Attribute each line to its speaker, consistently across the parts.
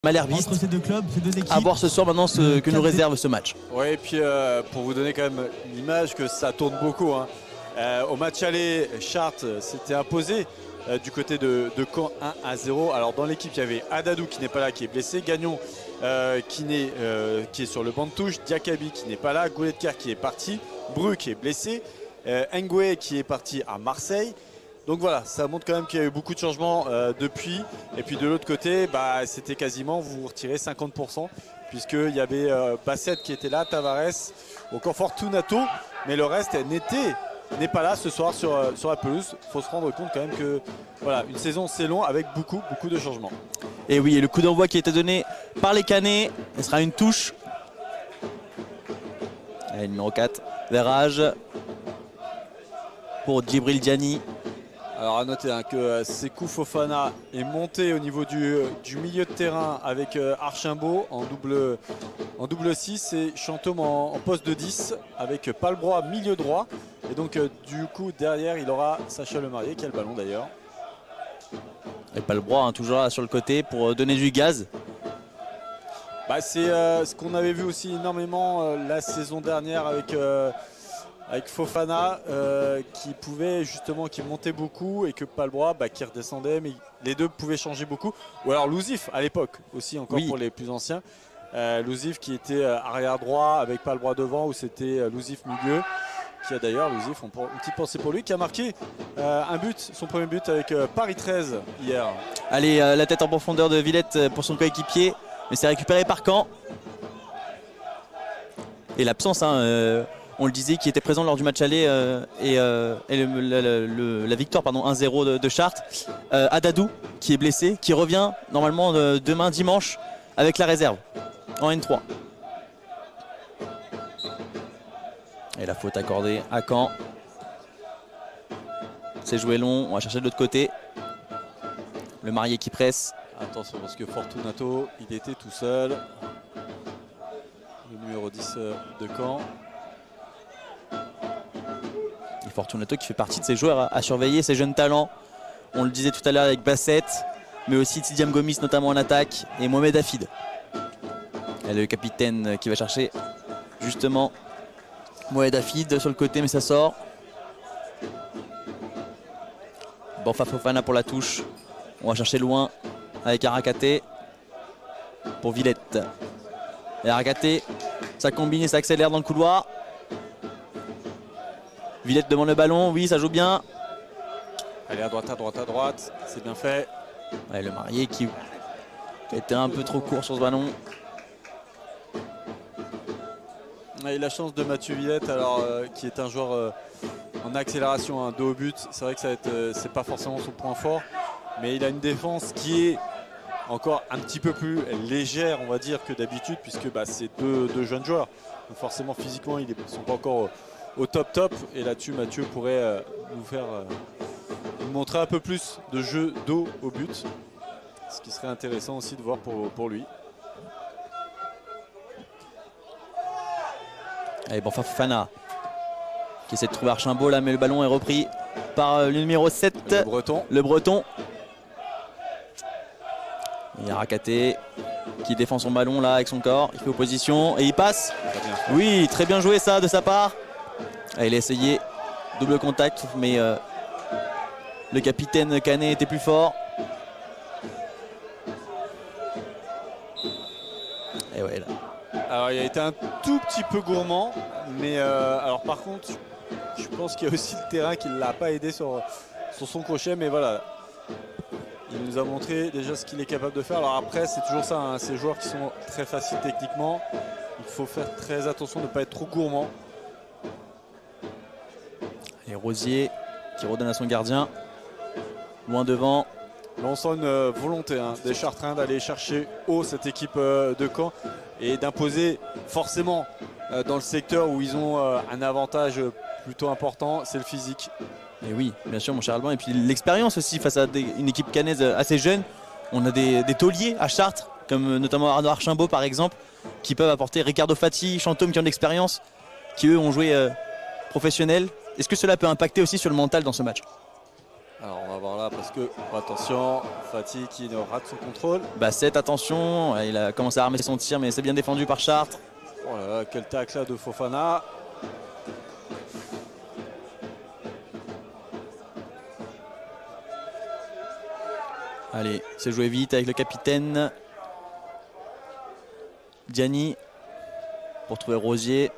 Speaker 1: Malherbiiste
Speaker 2: entre ces deux clubs, ces deux équipes.
Speaker 1: À voir ce soir maintenant ce que nous réserve ce match.
Speaker 3: Oui, et puis pour vous donner quand même l'image que ça tourne beaucoup. Au match aller, Chartres s'était imposé du côté de Caen 1-0. Alors dans l'équipe, il y avait Adadou qui n'est pas là, qui est blessé, Gagnon qui est sur le banc de touche, Diakabi qui n'est pas là, Gouletker qui est parti, Bru qui est blessé, Ngoué qui est parti à Marseille. Donc voilà, ça montre quand même qu'il y a eu beaucoup de changements depuis. Et puis de l'autre côté, c'était quasiment, vous retirez 50%, puisqu'il y avait Bassett qui était là, Tavares, encore Fortunato, mais le reste n'est pas là ce soir sur la pelouse. Il faut se rendre compte quand même que voilà, une saison c'est long avec beaucoup de changements.
Speaker 1: Et oui, et le coup d'envoi qui a été donné par les Canets, ce sera une touche. Allez, numéro 4, Verrage pour Djibril Diani.
Speaker 3: Alors à noter que Sékou Fofana est monté au niveau du milieu de terrain avec Archimbaud en double 6 et Chantôme en poste de 10 avec Palbrois milieu droit. Et donc du coup derrière il aura Sacha Lemarié qui a le ballon d'ailleurs.
Speaker 1: Et Palbrois toujours là sur le côté pour donner du gaz.
Speaker 3: C'est ce qu'on avait vu aussi énormément la saison dernière avec Fofana qui montait beaucoup et que Palbrois qui redescendait, mais les deux pouvaient changer beaucoup. Ou alors Louzif à l'époque aussi, encore oui. Pour les plus anciens. Louzif qui était arrière droit avec Palbrois devant, ou c'était Louzif milieu, qui a d'ailleurs, Louzif, une petite pensée pour lui, qui a marqué un but, son premier but avec Paris 13 hier.
Speaker 1: Allez, la tête en profondeur de Villette pour son coéquipier, mais c'est récupéré par Caen. Et l'absence, on le disait, qui était présent lors du match aller et la victoire 1-0 de Chartres. Adadou qui est blessé, qui revient normalement demain dimanche avec la réserve en N3. Et la faute accordée à Caen. C'est joué long, on va chercher de l'autre côté. Le Marié qui presse.
Speaker 3: Attention parce que Fortunato, il était tout seul. Le numéro 10 de Caen.
Speaker 1: Et Fortunato qui fait partie de ces joueurs à surveiller, ces jeunes talents. On le disait tout à l'heure avec Bassett, mais aussi Tidiam Gomis notamment en attaque et Mohamed Hafid. Et le capitaine qui va chercher justement Mohamed Hafid sur le côté, mais ça sort. Borfa Fofana pour la touche. On va chercher loin avec Arakaté pour Villette. Et Arakaté, ça combine et ça accélère dans le couloir. Villette demande le ballon, oui ça joue bien.
Speaker 3: Allez à droite, c'est bien fait.
Speaker 1: Ouais, le Marié qui était un peu trop court sur ce ballon.
Speaker 3: Et la chance de Mathieu Villette, alors qui est un joueur en accélération, dos au but. C'est vrai que c'est pas forcément son point fort, mais il a une défense qui est encore un petit peu plus légère, on va dire, que d'habitude, puisque c'est deux jeunes joueurs. Donc forcément physiquement ils ne sont pas encore au top, et là-dessus Mathieu pourrait nous montrer un peu plus de jeu dos au but, ce qui serait intéressant aussi de voir pour lui.
Speaker 1: Allez, Borfa Fofana qui essaie de trouver Archimbaud là, mais le ballon est repris par le numéro 7, le Breton. Il y a Arakaté qui défend son ballon là avec son corps, il fait opposition et il passe. Oui, très bien joué ça de sa part. Il a essayé double contact, mais le capitaine Canet était plus fort. Et ouais, là.
Speaker 3: Alors il a été un tout petit peu gourmand, mais alors par contre je pense qu'il y a aussi le terrain qui ne l'a pas aidé sur son crochet, mais voilà, il nous a montré déjà ce qu'il est capable de faire. Alors après c'est toujours ça, ces joueurs qui sont très faciles techniquement, il faut faire très attention de ne pas être trop gourmand.
Speaker 1: Et Rosier qui redonne à son gardien, loin devant.
Speaker 3: Là, on sent une volonté des Chartrains d'aller chercher haut cette équipe de Caen et d'imposer forcément dans le secteur où ils ont un avantage plutôt important, c'est le physique.
Speaker 1: Et oui, bien sûr mon cher Alban, et puis l'expérience aussi face à une équipe cannaise assez jeune. On a des tauliers à Chartres, comme notamment Arnaud Archimbaud par exemple, qui peuvent apporter Ricardo Fati, Chantôme qui ont de l'expérience, qui eux ont joué professionnel. Est-ce que cela peut impacter aussi sur le mental dans ce match ?
Speaker 3: Alors on va voir là parce que, attention, Fatih qui rate son contrôle.
Speaker 1: Bassett, attention, il a commencé à armer son tir mais c'est bien défendu par Chartres.
Speaker 3: Oh là là, quel tacle là de Fofana.
Speaker 1: Allez, c'est joué vite avec le capitaine Gianni pour trouver Rosier.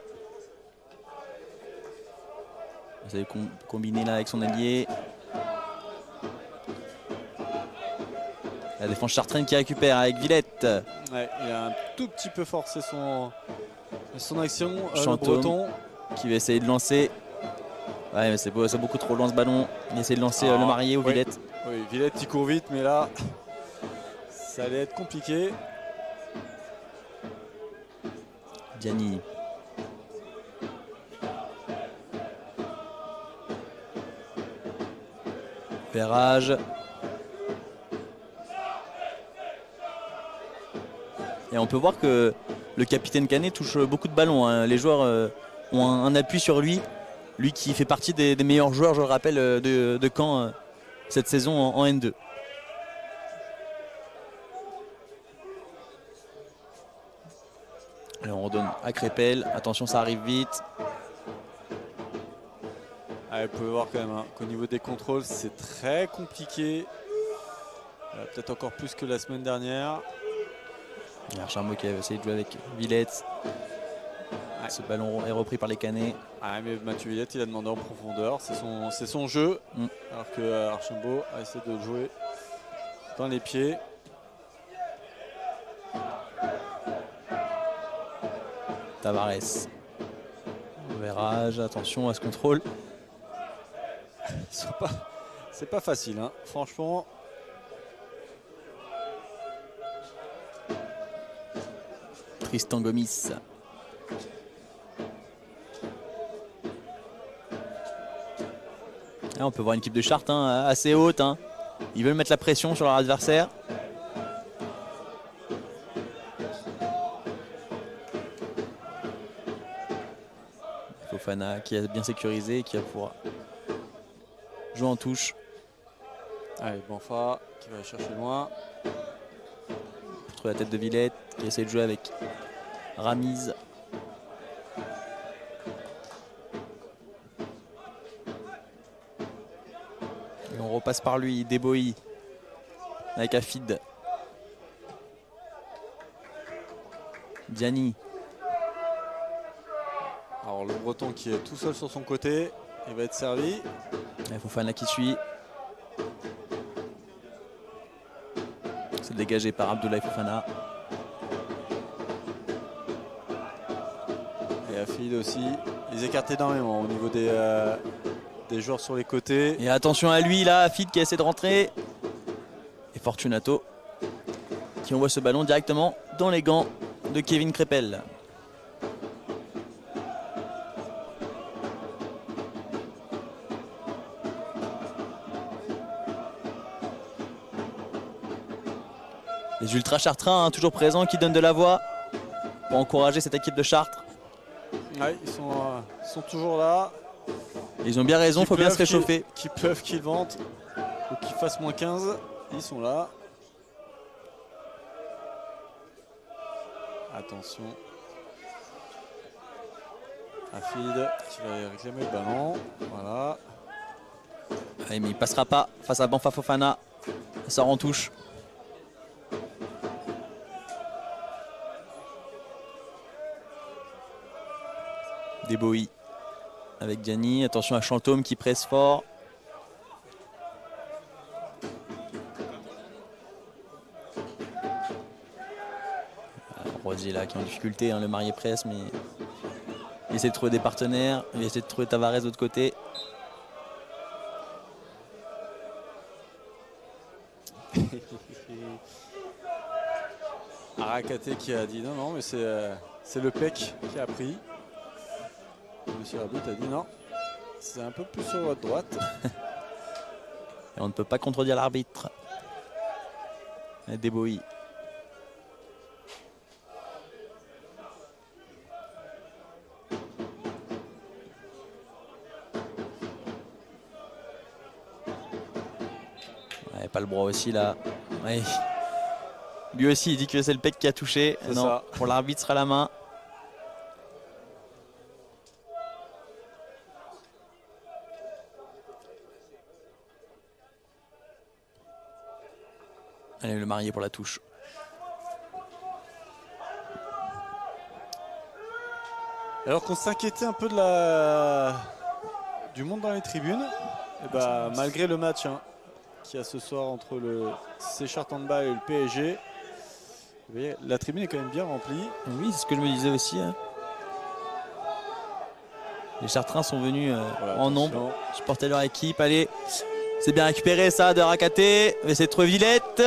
Speaker 1: Vous allez combiner là avec son allié. La défense chartraine qui récupère avec Villette.
Speaker 3: Ouais, il a un tout petit peu forcé son action. Le
Speaker 1: Chantôme
Speaker 3: Breton
Speaker 1: qui va essayer de lancer. Ouais, mais c'est beaucoup trop loin ce ballon. Il essaie de lancer le marié ou
Speaker 3: oui.
Speaker 1: Villette.
Speaker 3: Oui, Villette il court vite, mais là, ça allait être compliqué.
Speaker 1: Gianni. Perrage. Et on peut voir que le capitaine Canet touche beaucoup de ballons, hein. Les joueurs ont un appui sur lui. Lui qui fait partie des meilleurs joueurs, je le rappelle, de Caen cette saison en N2. Alors on redonne à Crépel. Attention, ça arrive vite.
Speaker 3: Vous pouvez voir quand même qu'au niveau des contrôles, c'est très compliqué. Peut-être encore plus que la semaine dernière.
Speaker 1: Il y a Archambault qui a essayé de jouer avec Villette.
Speaker 3: Ouais.
Speaker 1: Ce ballon est repris par les Canets.
Speaker 3: Mais Mathieu Villette, il a demandé en profondeur. C'est son jeu. Alors que Archambault a essayé de le jouer dans les pieds.
Speaker 1: Tavares. Verrage, attention à ce contrôle.
Speaker 3: C'est pas facile, hein. Franchement.
Speaker 1: Tristan Gomis. Là, on peut voir une équipe de Chartres assez haute. Hein. Ils veulent mettre la pression sur leur adversaire. Fofana qui a bien sécurisé, qui va pouvoir jouer en touche.
Speaker 3: Allez, Banfa qui va aller chercher loin.
Speaker 1: Pour trouver la tête de Villette, qui essaie de jouer avec Ramiz. Et on repasse par lui, Deboï avec Afid. Gianni.
Speaker 3: Alors le Breton qui est tout seul sur son côté, il va être servi.
Speaker 1: Et Fofana qui suit. C'est dégagé par Abdoulaye Fofana.
Speaker 3: Et Afid aussi. Ils écartent énormément au niveau des joueurs sur les côtés.
Speaker 1: Et attention à lui là, Afid qui essaie de rentrer. Et Fortunato qui envoie ce ballon directement dans les gants de Kevin Crépel. Les ultras chartrains, toujours présents, qui donnent de la voix pour encourager cette équipe de Chartres.
Speaker 3: Ouais, ils sont toujours là.
Speaker 1: Ils ont bien raison, il faut bien se réchauffer.
Speaker 3: Qu'il pleuve, qu'il vente ou qu'il fasse moins 15, ils sont là. Attention. Afid qui va réclamer le ballon. Voilà.
Speaker 1: Allez, mais il ne passera pas face à Banfa Fofana. Ça sort en touche. Deboï avec Gianni. Attention à Chantôme qui presse fort. Rosier là qui est en difficulté, hein, le marié presse, mais il essaie de trouver des partenaires. Il essaie de trouver Tavares de l'autre côté.
Speaker 3: Arakaté qui a dit non, mais c'est le PEC qui a pris. Monsieur l'arbitre a dit non, c'est un peu plus sur votre droite.
Speaker 1: Et on ne peut pas contredire l'arbitre. Deboï. pas le bras aussi là. Ouais. Lui aussi il dit que c'est le pec qui a touché. Non,
Speaker 3: ça.
Speaker 1: pour l'arbitre sera la main. Allez, le marié pour la touche.
Speaker 3: Alors qu'on s'inquiétait un peu du monde dans les tribunes, et bah, malgré le match qu'il y a ce soir entre le Seychelles Handball et le PSG, vous voyez, la tribune est quand même bien remplie.
Speaker 1: Oui, c'est ce que je me disais aussi. Hein. Les Chartrains sont venus
Speaker 3: Voilà,
Speaker 1: en
Speaker 3: attention.
Speaker 1: nombre, supporter leur équipe. Allez, c'est bien récupéré ça de Rakaté, mais c'est trop Villette.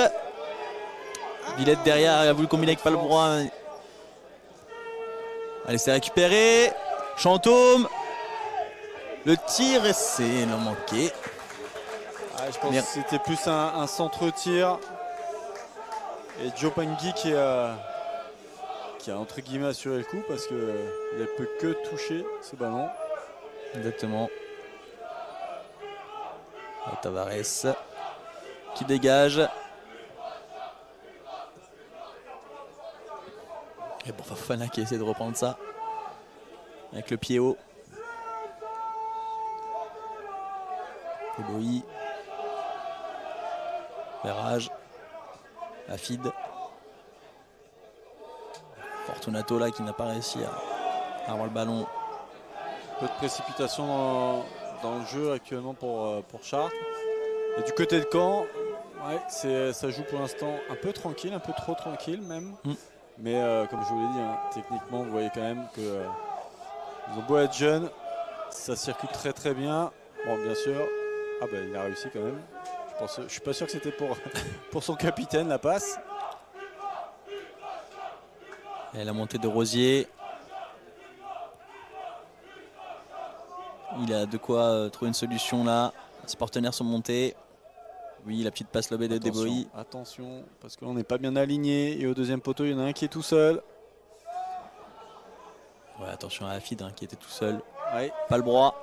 Speaker 1: Villette derrière, il a voulu combiner avec pas le bras. Allez, c'est récupéré. Chantôme. Le tir, et c'est non manqué.
Speaker 3: Ah, je pense que c'était plus un centre-tir. Et Joe Pangui qui a entre guillemets assuré le coup parce qu'il ne peut que toucher ce ballon.
Speaker 1: Exactement. Et Tavares qui dégage. Et bon, Fofana qui essaie de reprendre ça avec le pied haut. Eboui. Verrage. Afid. Fortunato là qui n'a pas réussi à avoir le ballon.
Speaker 3: Peu de précipitation dans le jeu actuellement pour Chartres. Et du côté de Caen, ouais, ça joue pour l'instant un peu tranquille, un peu trop tranquille même. Mais comme je vous l'ai dit, techniquement, vous voyez quand même qu'ils ont beau être jeunes, ça circule très très bien. Bon, bien sûr, il a réussi quand même. Je suis pas sûr que c'était pour son capitaine la passe.
Speaker 1: Et la montée de Rosier. Il a de quoi trouver une solution là. Ses partenaires sont montés. Oui, la petite passe lobée de Deboï.
Speaker 3: Attention, parce qu'on n'est pas bien aligné. Et au deuxième poteau, il y en a un qui est tout seul.
Speaker 1: Ouais, attention à Afid qui était tout seul.
Speaker 3: Ouais.
Speaker 1: Pas le bras.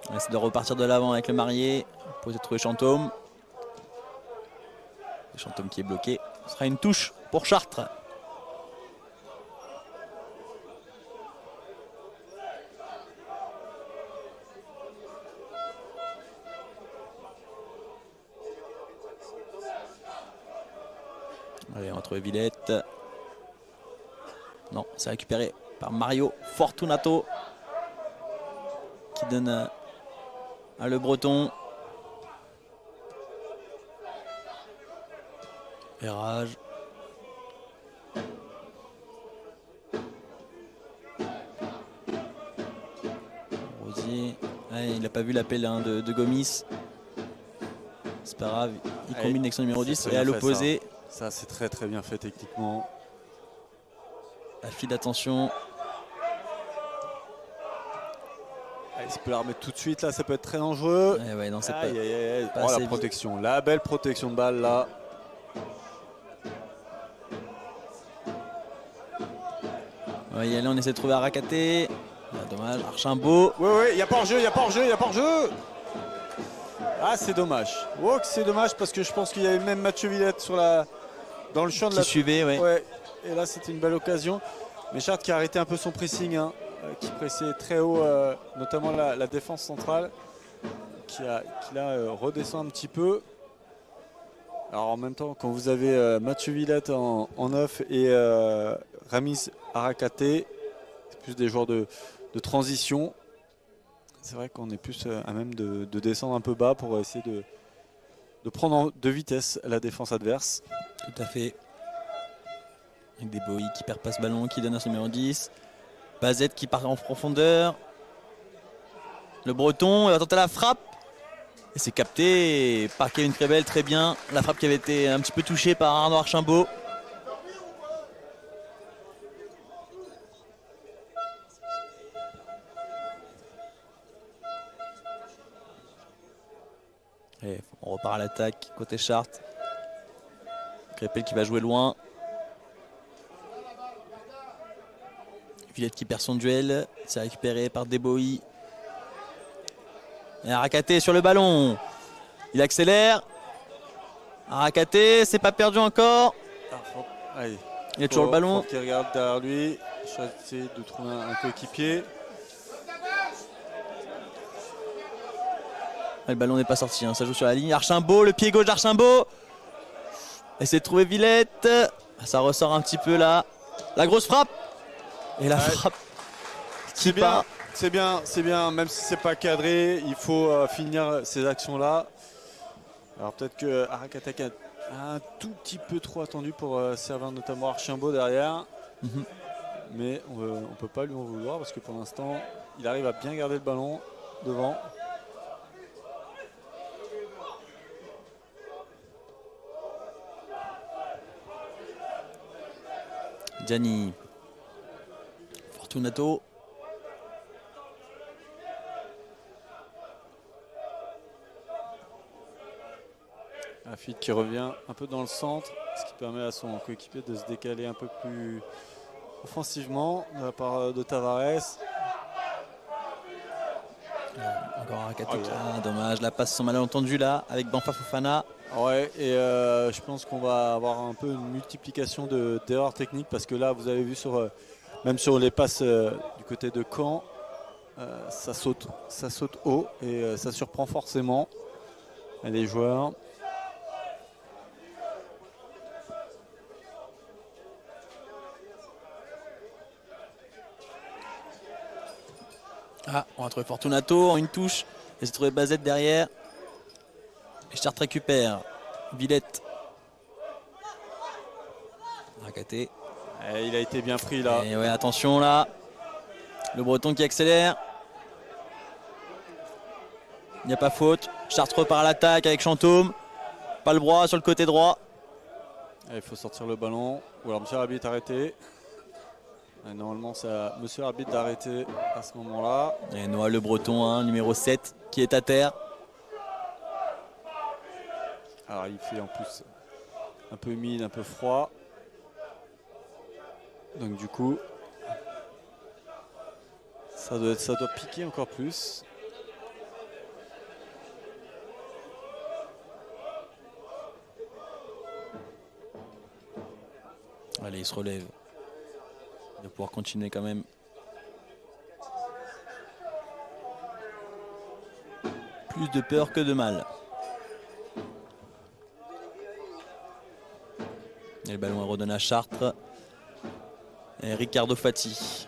Speaker 1: On essaie de repartir de l'avant avec le marié. Pour essayer de trouver Chantôme. Le Chantôme qui est bloqué. Ce sera une touche pour Chartres. Allez, on va trouver Villette. Non, c'est récupéré par Mario Fortunato qui donne à Le Breton. Verrage. Rosier. Ouais, il n'a pas vu l'appel de Gomis. C'est pas grave, il combine avec son numéro 10 et à l'opposé.
Speaker 3: Ça c'est très très bien fait techniquement.
Speaker 1: Afid, attention.
Speaker 3: Il peut la remettre tout de suite là, ça peut être très dangereux.
Speaker 1: Ouais, non, c'est
Speaker 3: pas la protection, la belle protection de balle là.
Speaker 1: Ouais, là on essaie de trouver Arakaté. Ah, dommage, Archambault.
Speaker 3: Oui, il n'y a pas hors-jeu, il n'y a pas hors-jeu, il n'y a pas hors-jeu. Ah, c'est dommage. Oh, c'est dommage parce que je pense qu'il y avait même Mathieu Villette dans le champ de la...
Speaker 1: suivait,
Speaker 3: ouais. Et là, c'était une belle occasion. Mais Chartres qui a arrêté un peu son pressing, qui pressait très haut, notamment la défense centrale, qui redescend un petit peu. Alors en même temps, quand vous avez Mathieu Villette en off et Ramiz Arakaté, c'est plus des joueurs de transition. C'est vrai qu'on est plus à même de descendre un peu bas pour essayer de prendre de vitesse la défense adverse.
Speaker 1: Tout à fait. Avec Deboï qui perd pas ce ballon, qui donne à son numéro 10. Bazette qui part en profondeur. Le Breton, il va tenter la frappe. Et c'est capté par Kevin Krebel, très bien. La frappe qui avait été un petit peu touchée par Arnaud Archambault. Et on repart à l'attaque côté Chartres. Crépel qui va jouer loin. Villette qui perd son duel. C'est récupéré par Deboï. Et Arakaté sur le ballon. Il accélère. Arakaté, c'est pas perdu encore.
Speaker 3: Allez,
Speaker 1: Il y a toujours le ballon.
Speaker 3: Faut qu'il regarde derrière lui. Je vais essayer de trouver un coéquipier.
Speaker 1: Le ballon n'est pas sorti, hein. Ça joue sur la ligne. Archambault, le pied gauche d'Archambault. Essaie de trouver Villette. Ça ressort un petit peu là. La grosse frappe. Et la frappe qui part.
Speaker 3: C'est bien, même si c'est pas cadré, il faut finir ces actions-là. Alors peut-être que Arakatek a un tout petit peu trop attendu pour servir notamment Archambault derrière. Mais on ne peut pas lui en vouloir parce que pour l'instant, il arrive à bien garder le ballon devant.
Speaker 1: Gianni. Fortunato.
Speaker 3: Afid qui revient un peu dans le centre, ce qui permet à son coéquipier de se décaler un peu plus offensivement de la part de Tavares.
Speaker 1: Encore Arakaté. Dommage, la passe sont mal entendus là avec Banfa Fofana.
Speaker 3: Ouais, et je pense qu'on va avoir un peu une multiplication d'erreurs techniques parce que là, vous avez vu même sur les passes du côté de Caen, ça saute haut et ça surprend forcément les joueurs.
Speaker 1: Ah, on va trouver Fortunato en une touche. Et c'est trouvé Bazette derrière. Et Chartres récupère. Villette. Arakaté.
Speaker 3: Il a été bien pris là.
Speaker 1: Et ouais, attention là. Le Breton qui accélère. Il n'y a pas faute. Chartres repart à l'attaque avec Chantôme. Pas le droit sur le côté droit.
Speaker 3: Il faut sortir le ballon. Ou alors monsieur l'arbitre arrêté. Normalement c'est à monsieur l'arbitre d'arrêter à ce moment-là.
Speaker 1: Et Noah Le Breton, hein, numéro 7, qui est à terre.
Speaker 3: Alors il fait en plus un peu humide, un peu froid. Donc du coup, ça doit piquer encore plus.
Speaker 1: Allez, il se relève. De pouvoir continuer quand même. Plus de peur que de mal. Et le ballon est redonné à Chartres. Et Ricardo Fati.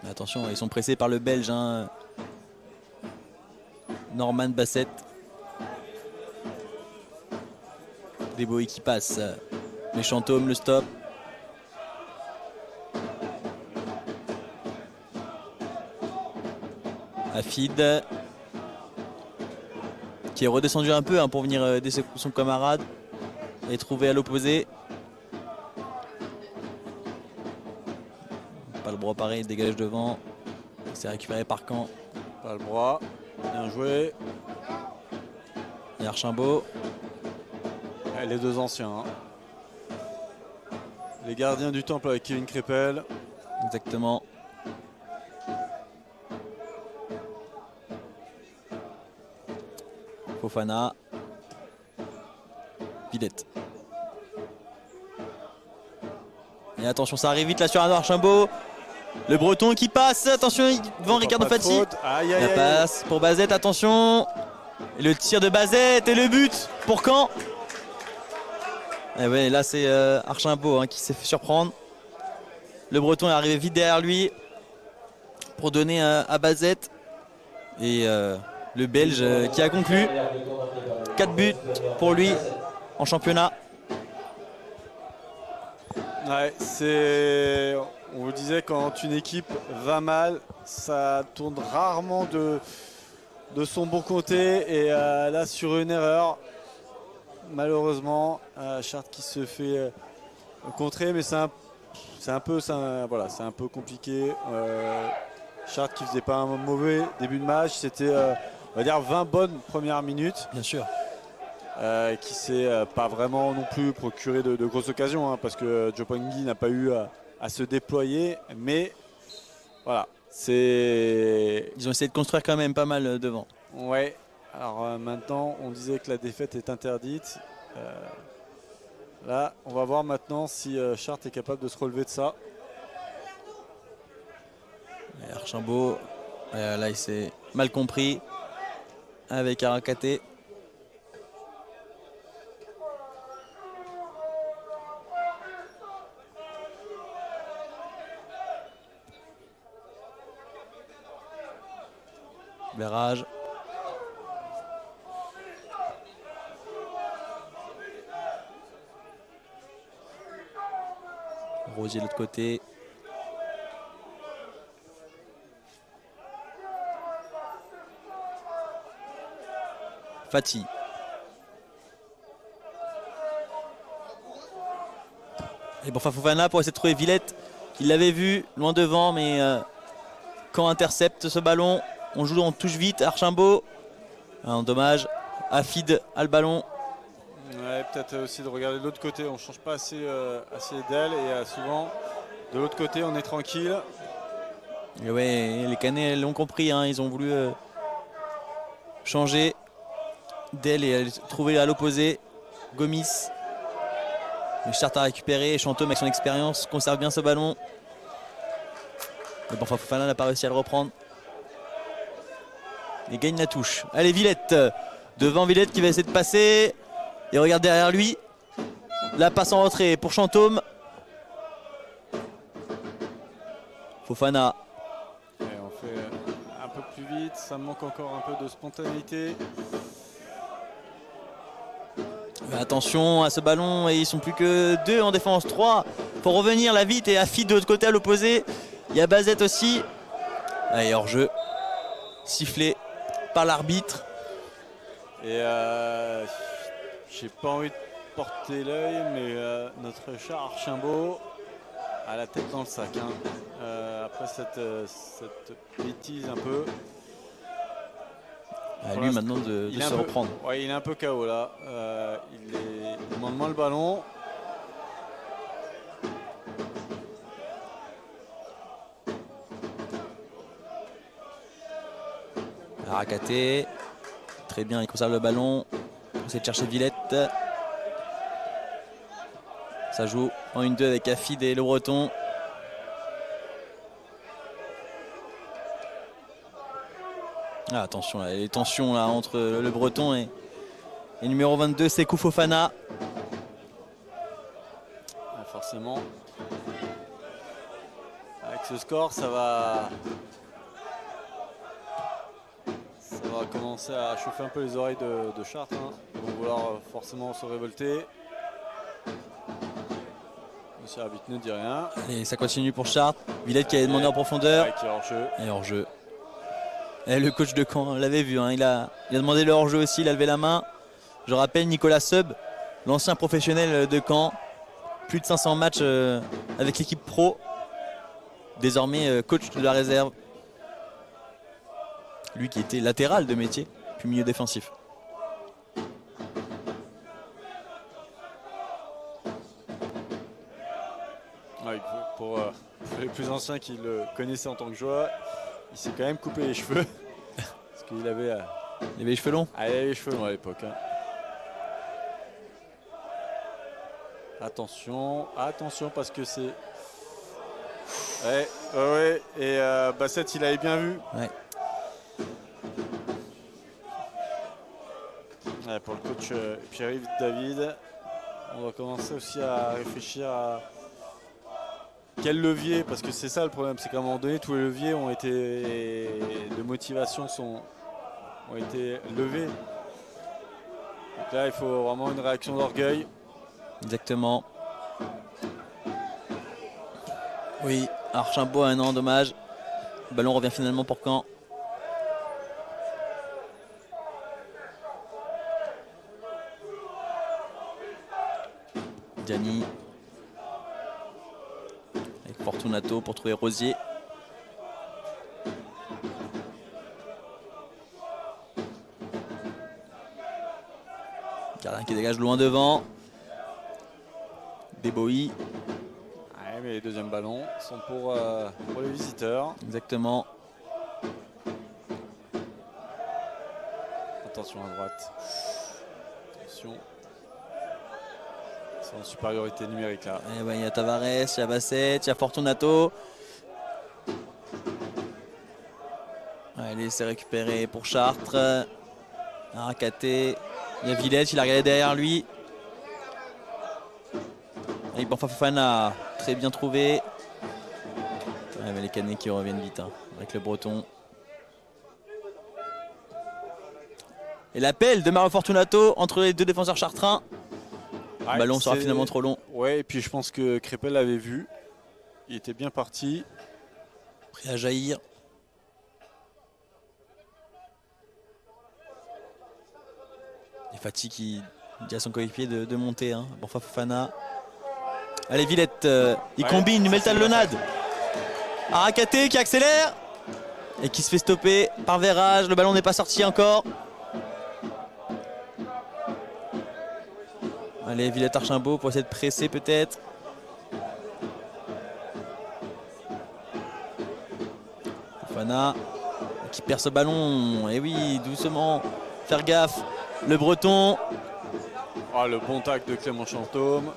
Speaker 1: Mais attention, ils sont pressés par le Belge, hein. Norman Bassett. Des Boy qui passent. Mais Chantôme le stop. Afid qui est redescendu un peu, hein, pour venir aider son camarade et trouver à l'opposé. Pas le bras pareil, dégage devant. C'est récupéré par Caen.
Speaker 3: Pas le bras. Bien joué.
Speaker 1: Et Archambault.
Speaker 3: Les deux anciens. Hein. Les gardiens du temple avec Kevin Crépel.
Speaker 1: Exactement. Fofana. Villette. Et attention, ça arrive vite là sur Archambault. Le Breton qui passe. Attention devant Ricardo Fati. La passe pour Bazette. Attention. Et le tir de Bazette et le but pour Caen. Et ouais, là c'est Archambault, hein, qui s'est fait surprendre. Le Breton est arrivé vite derrière lui pour donner à Bazette. Et le Belge qui a conclu. 4 buts pour lui en championnat.
Speaker 3: Ouais, on vous disait, quand une équipe va mal, ça tourne rarement de son bon côté. Et là, sur une erreur, malheureusement, Chartres qui se fait contrer, mais c'est un peu compliqué. Chartres qui faisait pas un mauvais début de match, c'était on va dire 20 bonnes premières minutes.
Speaker 1: Bien sûr.
Speaker 3: Qui s'est pas vraiment non plus procuré de grosses occasions, hein, parce que Jopangui n'a pas eu à se déployer, mais voilà,
Speaker 1: ils ont essayé de construire quand même pas mal devant.
Speaker 3: Ouais, Alors maintenant, on disait que la défaite est interdite. Là, on va voir maintenant si Chartres est capable de se relever de ça.
Speaker 1: Et Archambault, là il s'est mal compris avec Arakaté. Berrage. Rosier de l'autre côté. Fati. Et bon, Fofana pour essayer de trouver Villette. Il l'avait vu loin devant, mais quand intercepte ce ballon, on joue, on touche vite. Archambault. Dommage. Afid a le ballon.
Speaker 3: Ouais, peut-être aussi de regarder de l'autre côté. On ne change pas assez d'aile et souvent de l'autre côté on est tranquille.
Speaker 1: Et ouais, les Canets l'ont compris, hein, ils ont voulu changer d'aile et trouver à l'opposé Gomis. Le Chartres a récupéré, Chantôme avec son expérience conserve bien ce ballon. Mais bon, Fofana n'a pas réussi à le reprendre. Il gagne la touche. Allez, Villette. Devant Villette qui va essayer de passer. Et regarde derrière lui. La passe en retrait pour Chantôme. Fofana.
Speaker 3: Et on fait un peu plus vite. Ça manque encore un peu de spontanéité.
Speaker 1: Mais attention à ce ballon. Et ils sont plus que 2 en défense. 3 pour revenir là vite. Et Afid de l'autre côté à l'opposé. Il y a Bazette aussi. Allez, hors-jeu. Sifflé par l'arbitre.
Speaker 3: Et j'ai pas envie de porter l'œil, mais notre chat Archambault a la tête dans le sac. Hein. Après cette bêtise un peu.
Speaker 1: À lui maintenant de se reprendre.
Speaker 3: Ouais, il est un peu KO là. Il demande moins le ballon.
Speaker 1: Arakaté. Très bien, il conserve le ballon. On essaie de chercher Villette. Ça joue en 1-2 avec Afid et le Breton. Ah, attention, là, les tensions là, entre le Breton et numéro 22, Sékou Fofana.
Speaker 3: Ah, forcément. Avec ce score, ça va commencer à chauffer un peu les oreilles de Chartres. Hein. Ils vont vouloir forcément se révolter. Monsieur l'arbitre ne dit rien.
Speaker 1: Et ça continue pour Chartres. Villette qui a demandé en profondeur.
Speaker 3: Qui est hors-jeu.
Speaker 1: Et hors-jeu. Et le coach de Caen l'avait vu. Hein. Il a demandé le hors-jeu aussi. Il a levé la main. Je rappelle Nicolas Seub, l'ancien professionnel de Caen. Plus de 500 matchs avec l'équipe pro. Désormais coach de la réserve. Lui qui était latéral de métier, puis milieu défensif.
Speaker 3: Ouais, pour les plus anciens qui le connaissaient en tant que joueur, il s'est quand même coupé les cheveux. Parce qu'il avait...
Speaker 1: Il avait les cheveux longs.
Speaker 3: Ah, il avait les cheveux longs à l'époque. Hein. Attention parce que c'est... Ouais. Et Bassett, il avait bien vu.
Speaker 1: Ouais.
Speaker 3: Ouais, pour le coach Pierre-Yves David, on va commencer aussi à réfléchir à quel levier, parce que c'est ça le problème, c'est qu'à un moment donné, tous les leviers ont été de motivation ont été levés. Donc là, il faut vraiment une réaction d'orgueil.
Speaker 1: Exactement. Oui, Archambault a un an, dommage. Le ballon revient finalement pour Caen. Gianni. Avec Fortunato pour trouver Rosier. Gardien qui dégage loin devant. Deboï.
Speaker 3: Ouais, mais les deuxièmes ballons sont pour les visiteurs.
Speaker 1: Exactement.
Speaker 3: attention à droite. Attention. C'est en supériorité numérique là.
Speaker 1: Et ouais, il y a Tavares, il y a Bassett, il y a Fortunato. Allez, c'est récupéré pour Chartres. Arakaté. Il y a Villette, il a regardé derrière lui. Et Banfa Fofana, très bien trouvé. Ouais, mais les Canets qui reviennent vite hein, avec le Breton. Et l'appel de Mario Fortunato entre les deux défenseurs chartrains. Le ballon sera finalement trop long.
Speaker 3: Ouais, et puis je pense que Crépel l'avait vu. Il était bien parti.
Speaker 1: Prêt à jaillir. Et Fatih qui dit à son coéquipier de monter. Hein. Banfa Fofana. Allez, Villette, il combine une belle talonnade. Arakaté qui accélère et qui se fait stopper par Verrage. Le ballon n'est pas sorti encore. Allez, Villette Archimbaud pour essayer de presser peut-être. Fofana qui perd ce ballon. Et oui, doucement. Faire gaffe. Le Breton.
Speaker 3: Oh, le bon tac de Clément Chantôme.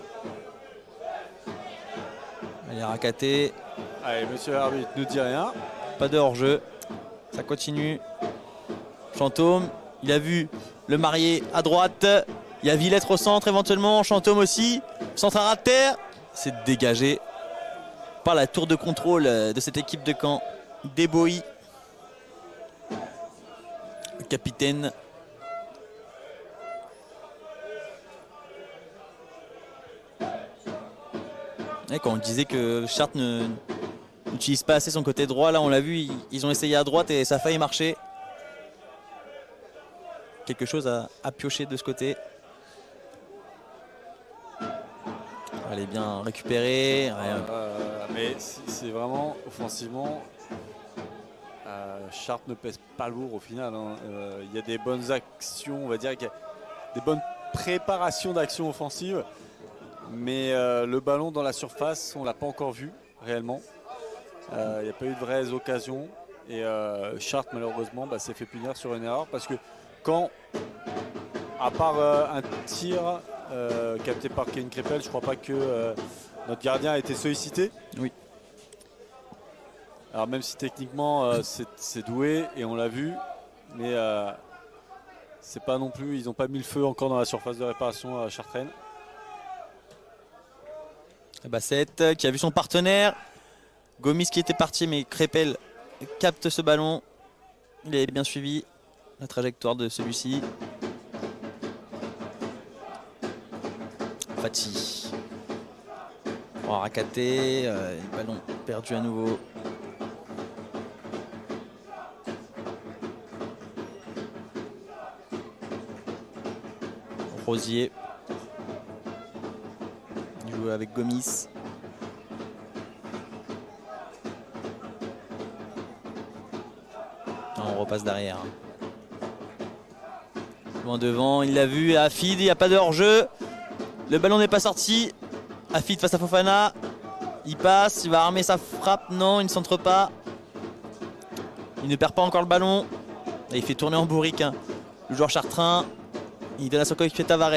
Speaker 1: Allez, Arakaté.
Speaker 3: Allez, monsieur l'arbitre, ne dit rien.
Speaker 1: Pas de hors-jeu. Ça continue. Chantôme, il a vu le marié à droite. Il y a Villette au centre éventuellement. Chantôme aussi. Centre à ras de terre. C'est dégagé par la tour de contrôle de cette équipe de Caen. Deboï. Le capitaine. Et quand on disait que Chartres n'utilise pas assez son côté droit, là on l'a vu, ils ont essayé à droite et ça a failli marcher. Quelque chose à piocher de ce côté. Elle est bien récupérée.
Speaker 3: Mais c'est vraiment offensivement, Chartres ne pèse pas lourd au final. Hein. Il y a des bonnes actions, on va dire qu'il y a des bonnes préparations d'actions offensives. Mais le ballon dans la surface, on ne l'a pas encore vu réellement. Il n'y a pas eu de vraies occasions. Et Chartres, malheureusement, s'est fait punir sur une erreur. Parce que quand, à part un tir capté par Kevin Crépel, je ne crois pas que notre gardien a été sollicité.
Speaker 1: Oui.
Speaker 3: Alors même si techniquement c'est doué et on l'a vu, mais c'est pas non plus, ils n'ont pas mis le feu encore dans la surface de réparation à Chartraine.
Speaker 1: Bassett qui a vu son partenaire. Gomis qui était parti, mais Crépel capte ce ballon. Il avait bien suivi la trajectoire de celui-ci. Fatih. Oh, Arakaté. Le ballon perdu à nouveau. Rosier. Il joue avec Gomis. On repasse derrière. Loin devant, il l'a vu. Afid, il n'y a pas de hors-jeu. Le ballon n'est pas sorti. Afid face à Fofana. Il passe, il va armer sa frappe. Non, il ne centre pas. Il ne perd pas encore le ballon. Et il fait tourner en bourrique hein, le joueur chartrain. Il donne à son coéquipier Tavares.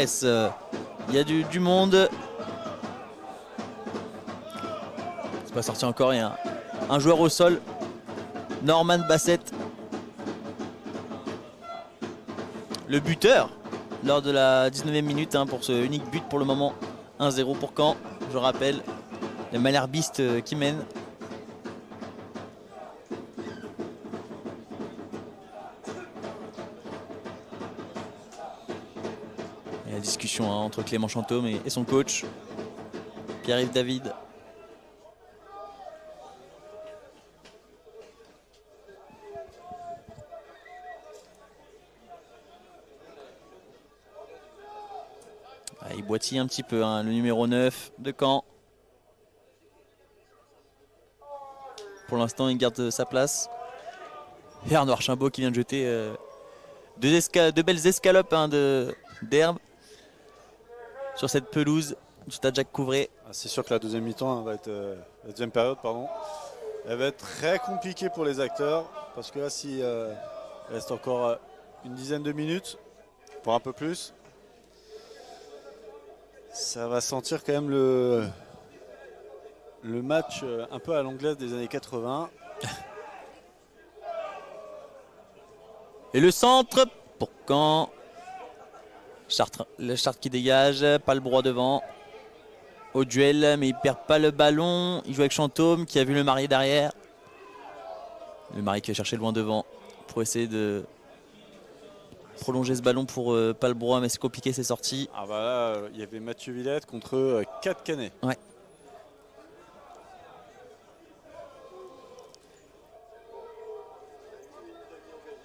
Speaker 1: Il y a du monde. C'est pas sorti encore. Il y a un joueur au sol. Norman Bassett. Le buteur lors de la 19e minute hein, pour ce unique but pour le moment. 1-0 pour Caen. Je rappelle, les Malherbistes qui mènent. Et la discussion hein, entre Clément Chantôme et son coach, Pierre-Yves David. Il boitille un petit peu, hein, le numéro 9 de Caen. Pour l'instant, il garde sa place. Et Arnaud Archimbaud qui vient de jeter deux belles escalopes hein, d'herbe sur cette pelouse du stade Jacques Couvret.
Speaker 3: C'est sûr que la deuxième mi-temps hein, va être la deuxième période, pardon. Elle va être très compliquée pour les acteurs parce que là, si il reste encore une dizaine de minutes, pour un peu plus. Ça va sentir quand même le match un peu à l'anglaise des années 80.
Speaker 1: Et le centre pour Caen. Le Chartres qui dégage, pas le droit devant. Au duel, mais il perd pas le ballon. Il joue avec Chantôme qui a vu le Marié derrière. Le Marié qui va chercher loin devant pour essayer de prolonger ce ballon pour Palbrois, mais c'est compliqué, c'est sorti.
Speaker 3: Ah bah là, il y avait Mathieu Villette contre 4 Canet.
Speaker 1: Ouais.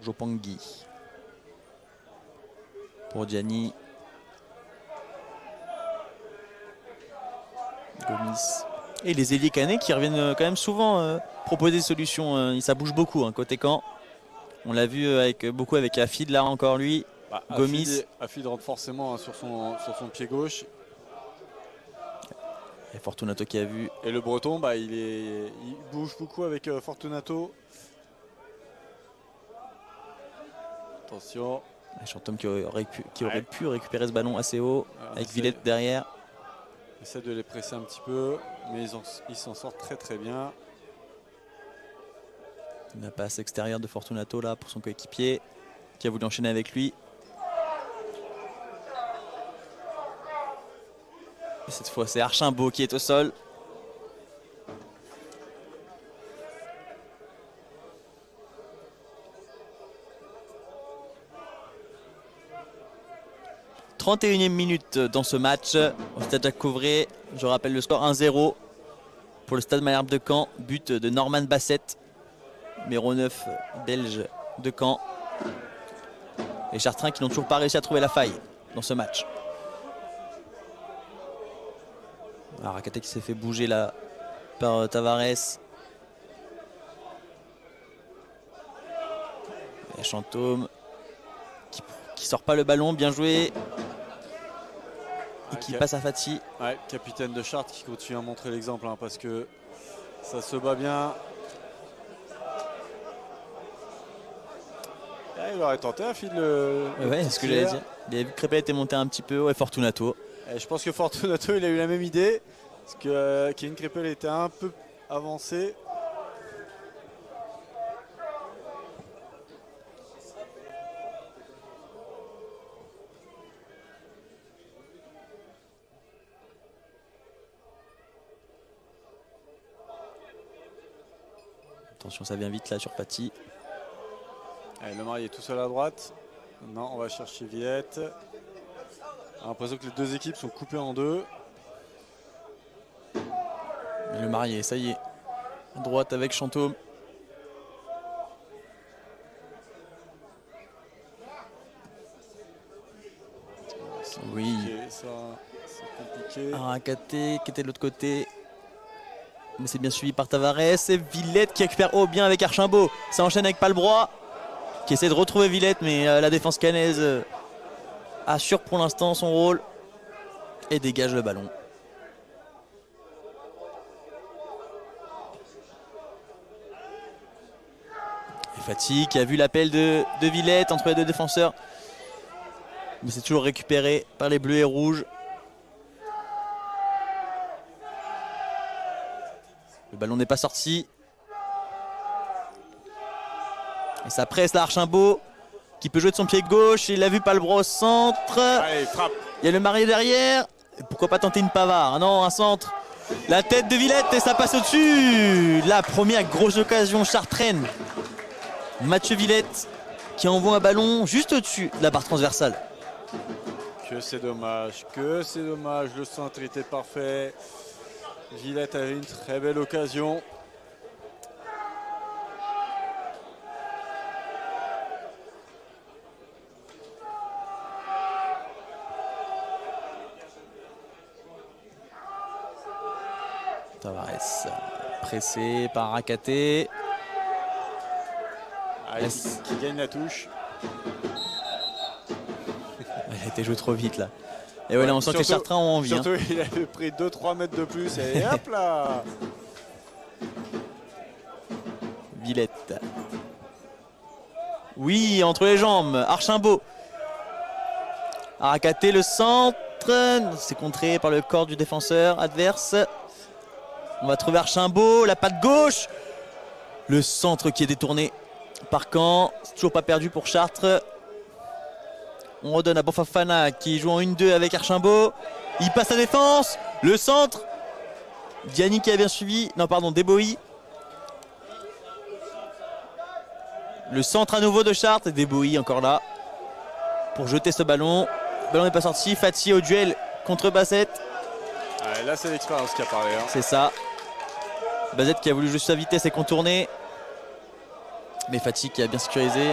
Speaker 1: Jopangui. Pour Gianni. Gomis. Et les ailiers canets qui reviennent quand même souvent proposer des solutions. Ça bouge beaucoup côté Caen. On l'a vu beaucoup avec Afid là encore lui.
Speaker 3: Bah,
Speaker 1: Gomis.
Speaker 3: Afid rentre forcément sur son pied gauche.
Speaker 1: Et Fortunato qui a vu.
Speaker 3: Et le Breton, bah, il bouge beaucoup avec Fortunato. Attention.
Speaker 1: Chantôme qui aurait pu récupérer ce ballon assez haut avec Villette derrière.
Speaker 3: Essaie de les presser un petit peu, mais ils s'en sortent très très bien.
Speaker 1: La passe extérieure de Fortunato là pour son coéquipier qui a voulu enchaîner avec lui. Et cette fois c'est Archambault qui est au sol. « 31e minute dans ce match au stade Jacques Couvret. Je rappelle le score 1-0 pour le stade Malherbe de Caen. But de Norman Bassett, numéro 9 belge de Caen. Les Chartrains qui n'ont toujours pas réussi à trouver la faille dans ce match. Arakaté qui s'est fait bouger là par Tavares. Et Chantôme qui sort pas le ballon, bien joué. Et qui passe à Fati.
Speaker 3: Ouais, capitaine de Chartres qui continue à montrer l'exemple parce que ça se bat bien. Ah, il aurait tenté un fil le
Speaker 1: ouais, c'est ce que j'allais dire. Il avait vu que Crépel était monté un petit peu. Ouais, Fortunato.
Speaker 3: Et je pense que Fortunato il a eu la même idée. Parce que Kevin Crépel était un peu avancé.
Speaker 1: Attention, ça vient vite là sur Fati.
Speaker 3: Allez, le Marié est tout seul à droite. Non, on va chercher Villette. J'ai l'impression que les deux équipes sont coupées en deux.
Speaker 1: Et le Marié, ça y est. À droite avec Chantôme. Oui.
Speaker 3: C'est compliqué.
Speaker 1: Arakaté qui était de l'autre côté. Mais c'est bien suivi par Tavares. Et Villette qui récupère bien avec Archambault. Ça enchaîne avec Palbrois qui essaie de retrouver Villette. Mais la défense cannaise assure pour l'instant son rôle. Et dégage le ballon. Et Fati qui a vu l'appel de Villette entre les deux défenseurs. Mais c'est toujours récupéré par les bleus et rouges. Le ballon n'est pas sorti. Et ça presse là Archambault qui peut jouer de son pied gauche. Il a vu Palbrois au centre.
Speaker 3: Allez, frappe.
Speaker 1: Il y a le Marié derrière. Et pourquoi pas tenter une Pavard? Ah non, un centre. La tête de Villette et ça passe au-dessus. La première grosse occasion chartraine. Mathieu Villette qui envoie un ballon juste au-dessus de la barre transversale.
Speaker 3: Que c'est dommage, que c'est dommage. Le centre était parfait. Villette avait une très belle occasion.
Speaker 1: Tavares pressé par Arakaté.
Speaker 3: Qui gagne la touche.
Speaker 1: Elle a été jouée trop vite là. Et ouais, là on sent que les Chartrains ont envie.
Speaker 3: Surtout il avait pris 2-3 mètres de plus et hop là.
Speaker 1: Villette. Oui, entre les jambes, Archambault. Arakaté, le centre. C'est contré par le corps du défenseur adverse. On va trouver Archambault, la patte gauche. Le centre qui est détourné par Caen. C'est toujours pas perdu pour Chartres. On redonne à Bofafana qui joue en 1-2 avec Archambault. Il passe la défense. Le centre. Diani qui a bien suivi. Non, pardon, Deboï. Le centre à nouveau de Chartres. Et Deboï encore là pour jeter ce ballon. Le ballon n'est pas sorti. Fati au duel contre Bassett.
Speaker 3: Ouais, là, c'est l'expérience qui a parlé. Hein.
Speaker 1: C'est ça. Bassett qui a voulu juste sa vitesse et contourner. Mais Fati qui a bien sécurisé.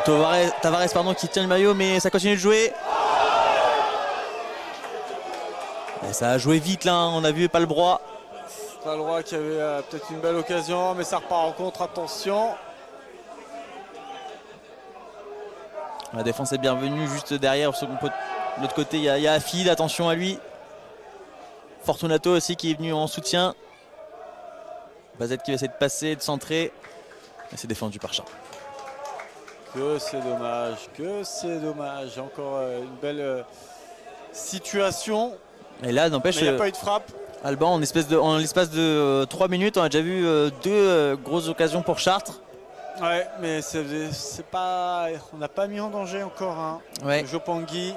Speaker 1: Tavares pardon, qui tient le maillot, mais ça continue de jouer. Et ça a joué vite là, hein. On a vu Palbrois.
Speaker 3: Palbrois qui avait peut-être une belle occasion, mais ça repart en contre, attention.
Speaker 1: La défense est bienvenue juste derrière. De l'autre côté, il y a Afid, attention à lui. Fortunato aussi qui est venu en soutien. Bassett qui va essayer de passer, de centrer. Et c'est défendu par Chartres.
Speaker 3: Que c'est dommage, que c'est dommage. Encore une belle situation.
Speaker 1: Et là, n'empêche,
Speaker 3: il n'y a pas eu de frappe.
Speaker 1: Alban, en l'espace de 3 minutes, on a déjà vu deux grosses occasions pour Chartres.
Speaker 3: Ouais, mais c'est pas, on n'a pas mis en danger encore
Speaker 1: Ouais.
Speaker 3: Jopangui.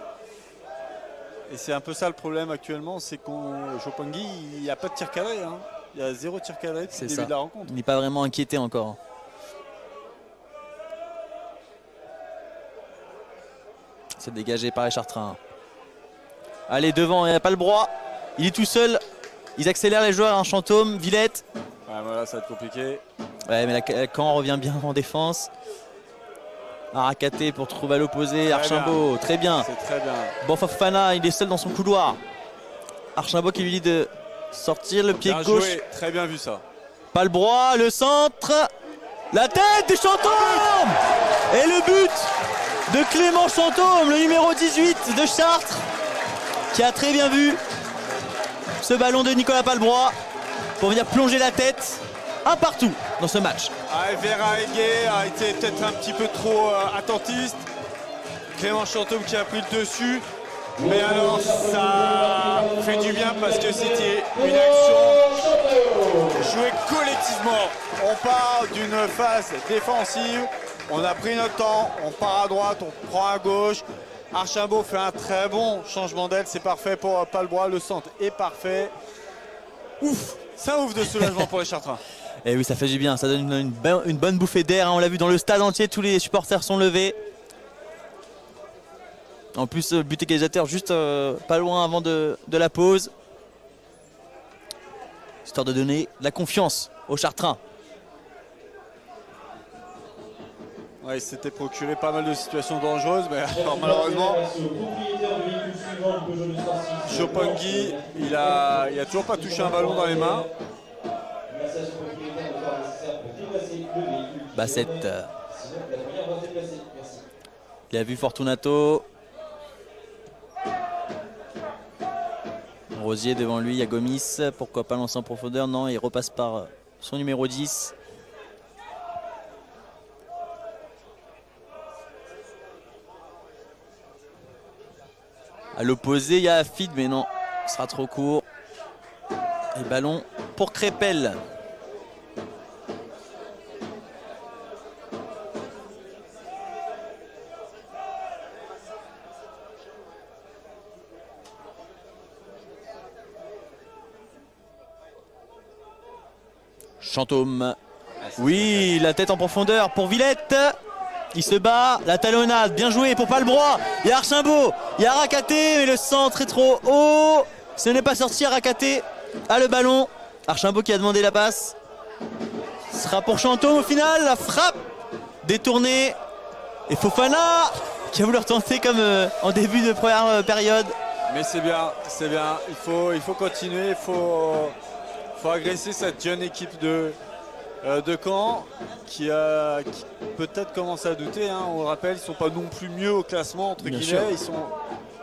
Speaker 3: Et c'est un peu ça le problème actuellement, c'est qu'on Jopangui, il n'y a pas de tir cadré. Hein. Il y a 0 tir cadré depuis le début de la rencontre.
Speaker 1: Il n'est pas vraiment inquiété encore. C'est dégagé par les Chartrains. Allez, devant, il n'y a pas le droit. Il est tout seul. Ils accélèrent les joueurs, Chantôme, Villette.
Speaker 3: Ouais, voilà, ça va être compliqué.
Speaker 1: Ouais, mais la Caen revient bien en défense. Arakaté pour trouver à l'opposé. Archambault, très bien.
Speaker 3: C'est très bien.
Speaker 1: Bofafana, il est seul dans son couloir. Archambault qui lui dit de sortir le pied gauche.
Speaker 3: Joué. Très bien vu ça.
Speaker 1: Palbrois, le centre. La tête de Chantôme. Et le but de Clément Chantôme, le numéro 18 de Chartres, qui a très bien vu ce ballon de Nicolas Palbrois pour venir plonger la tête un partout dans ce match.
Speaker 3: Vera Heguet a été peut-être un petit peu trop attentiste. Clément Chantôme qui a pris le dessus. Mais alors ça fait du bien parce que c'était une action jouée collectivement. On part d'une phase défensive. On a pris notre temps, on part à droite, on prend à gauche. Archambault fait un très bon changement d'aile, c'est parfait pour Palbrois, le centre est parfait. Ouf, ça ouvre de soulagement pour les Chartrains.
Speaker 1: Et oui, ça fait du bien, ça donne une bonne bouffée d'air, hein. On l'a vu dans le stade entier, tous les supporters sont levés. En plus, but égalisateur juste pas loin avant de la pause. Histoire de donner de la confiance aux Chartrains.
Speaker 3: Ouais, il s'était procuré pas mal de situations dangereuses, mais alors, malheureusement, Jopangui, il a toujours pas touché un ballon dans les mains.
Speaker 1: Bassett. Il a vu Fortunato. Rosier devant lui, il y a Gomis. Pourquoi pas lancer en profondeur? Non, il repasse par son numéro 10. À l'opposé, il y a Afid, mais non, ce sera trop court. Et ballon pour Crépel. Chantôme. Oui, la tête en profondeur pour Villette. Il se bat, la talonnade, bien joué pour Palbrois. Il y a Archambault, il y a Arakaté, mais le centre est trop haut. Ce n'est pas sorti, Arakaté a le ballon. Archambault qui a demandé la passe. Ce sera pour Chantôme au final, la frappe détournée. Et Fofana qui a voulu retenter comme en début de première période.
Speaker 3: Mais c'est bien, c'est bien. Il faut continuer, il faut agresser cette jeune équipe de Caen qui peut-être commence à douter. Hein. On le rappelle, ils ne sont pas non plus mieux au classement, entre guillemets. Ils sont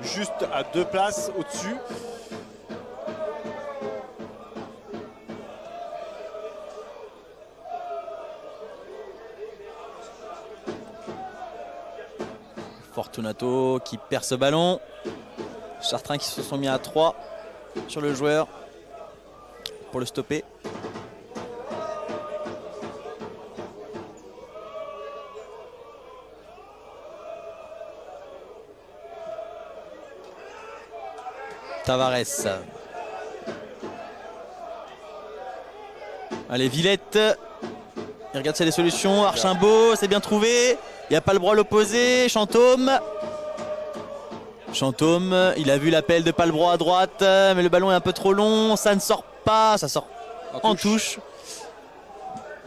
Speaker 3: juste à 2 places au-dessus.
Speaker 1: Fortunato qui perd ce ballon. Chartrain qui se sont mis à 3 sur le joueur pour le stopper. Tavares. Allez, Villette. Il regarde s'il y a des solutions. Archimbaud, c'est bien trouvé. Il n'y a pas le bras à l'opposé. Chantôme. Chantôme, il a vu l'appel de Palbrois à droite, mais le ballon est un peu trop long. Ça ne sort pas. Ça sort en touche.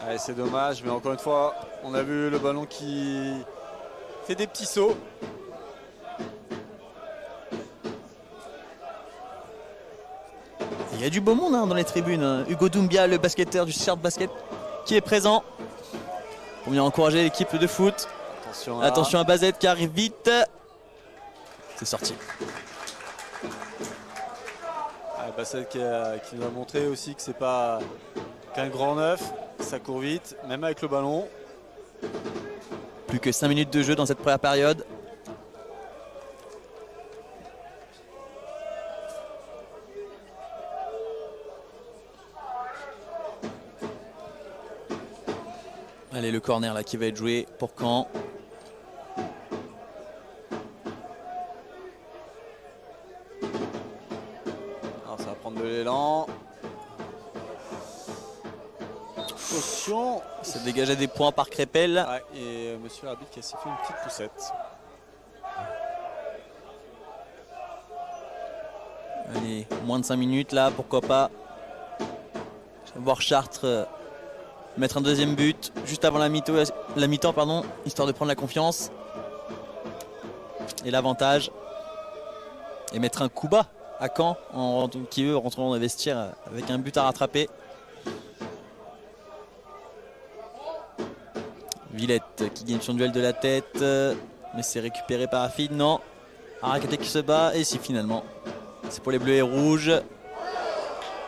Speaker 3: Ouais, c'est dommage, mais encore une fois, on a vu le ballon qui fait des petits sauts.
Speaker 1: Il y a du beau monde dans les tribunes. Hugo Doumbia, le basketteur du Chartres Basket, qui est présent pour venir encourager l'équipe de foot. Attention à Bazette qui arrive vite. C'est sorti.
Speaker 3: Bazette qui nous a montré aussi que c'est pas qu'un grand neuf. Ça court vite, même avec le ballon.
Speaker 1: Plus que 5 minutes de jeu dans cette première période. Allez, le corner là qui va être joué pour Caen.
Speaker 3: Alors ça va prendre de l'élan. Attention.
Speaker 1: Ça dégageait des points par Crépel.
Speaker 3: Ouais, et monsieur l'arbitre qui a sifflé une petite poussette.
Speaker 1: Allez, moins de 5 minutes là, pourquoi pas. Voir Chartres mettre un deuxième but juste avant la mi-temps, pardon, histoire de prendre la confiance et l'avantage et mettre un coup bas à Caen qui veut rentrer dans le vestiaire avec un but à rattraper. Villette qui gagne son duel de la tête, mais c'est récupéré par Afid. Non, Arakaté qui se bat, et si finalement c'est pour les bleus et rouges.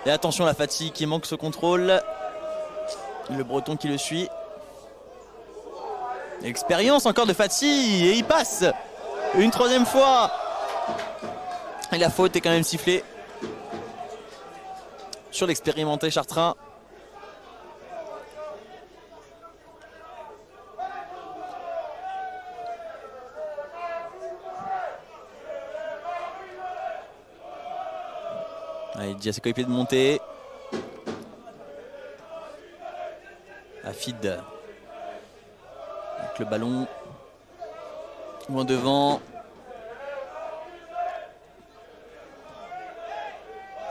Speaker 1: Et attention, la fatigue qui manque ce contrôle. Le Breton qui le suit. Expérience encore de Fati et il passe une troisième fois. Et la faute est quand même sifflée sur l'expérimenté Chartrain. Allez, Dia ses coéquipiers de monter. Afid avec le ballon loin devant.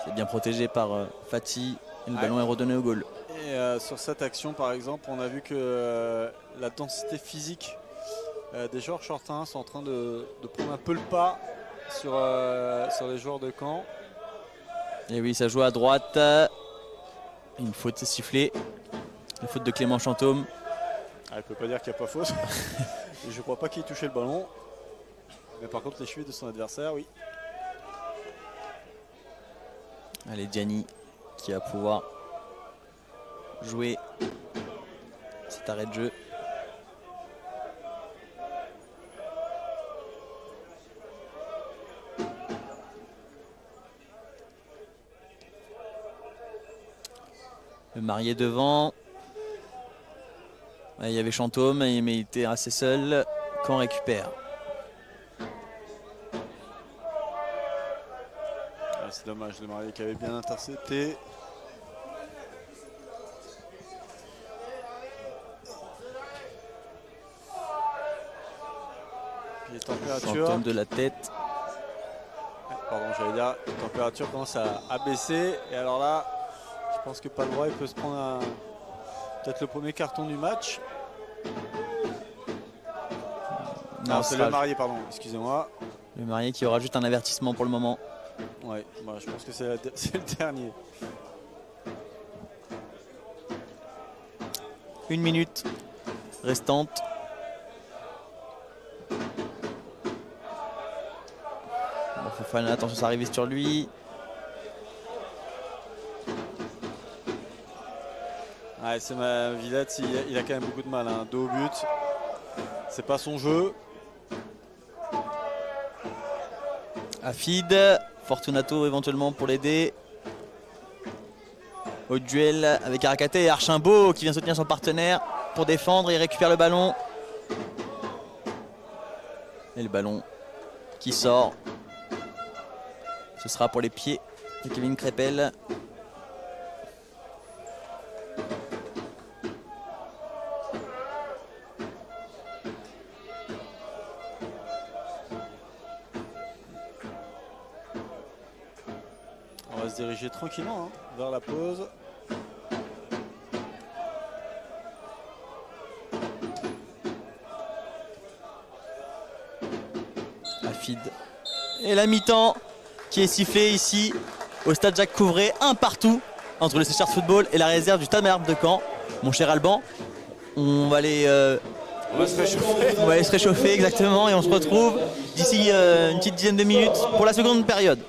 Speaker 1: C'est bien protégé par Fati et le ballon est redonné au goal.
Speaker 3: Et sur cette action par exemple, on a vu que la densité physique des joueurs chartrains sont en train de prendre un peu le pas sur les joueurs de Caen.
Speaker 1: Et oui, ça joue à droite. Une faute sifflée. Une faute de Clément Chantôme.
Speaker 3: Ah, il ne peut pas dire qu'il n'y a pas faute. Je ne crois pas qu'il ait touché le ballon. Mais par contre, les chevilles de son adversaire, oui.
Speaker 1: Allez, Gianni qui va pouvoir jouer cet arrêt de jeu. Le Marié devant. Il y avait Chantôme, mais il était assez seul. Caen récupère.
Speaker 3: C'est dommage, le Marié qui avait bien intercepté. Puis les températures.
Speaker 1: Chantôme de la tête.
Speaker 3: Pardon, j'allais dire, les températures commencent à baisser. Et alors là, je pense que Palbrois peut se prendre peut-être le premier carton du match. Non, c'est le Marié, pardon, excusez-moi.
Speaker 1: Le Marié qui aura juste un avertissement pour le moment.
Speaker 3: Ouais, bah, je pense que c'est le dernier.
Speaker 1: 1 minute restante. Bon, Fofana, attention, ça arrive sur lui.
Speaker 3: Ouais, c'est ma Villette, il a quand même beaucoup de mal. Dos au but, c'est pas son jeu.
Speaker 1: Afid, Fortunato éventuellement pour l'aider. Au duel avec Arakate et Archimbaud qui vient soutenir son partenaire pour défendre. Il récupère le ballon. Et le ballon qui sort. Ce sera pour les pieds de Kevin Crépel.
Speaker 3: On va se diriger tranquillement vers la pause.
Speaker 1: Afid. Et la mi-temps qui est sifflée ici au stade Jacques Couvray, un partout entre le Seychelles Football et la réserve du Stade Malherbe de Caen. Mon cher Alban, on va aller se réchauffer exactement et on se retrouve d'ici une petite dizaine de minutes pour la seconde période.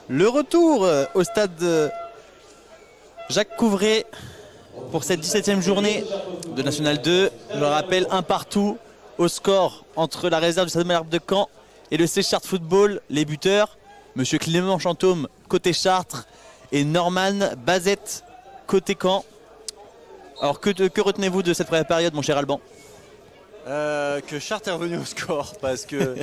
Speaker 1: Le retour au stade Jacques Couvray pour cette 17e journée de National 2. Je le rappelle, un partout au score entre la réserve du Stade Malherbe de Caen et le C Chartres Football. Les buteurs, monsieur Clément Chantôme côté Chartres et Norman Bazette côté Caen. Alors que retenez-vous de cette première période, mon cher Alban?
Speaker 3: Que Chartres est revenu au score parce que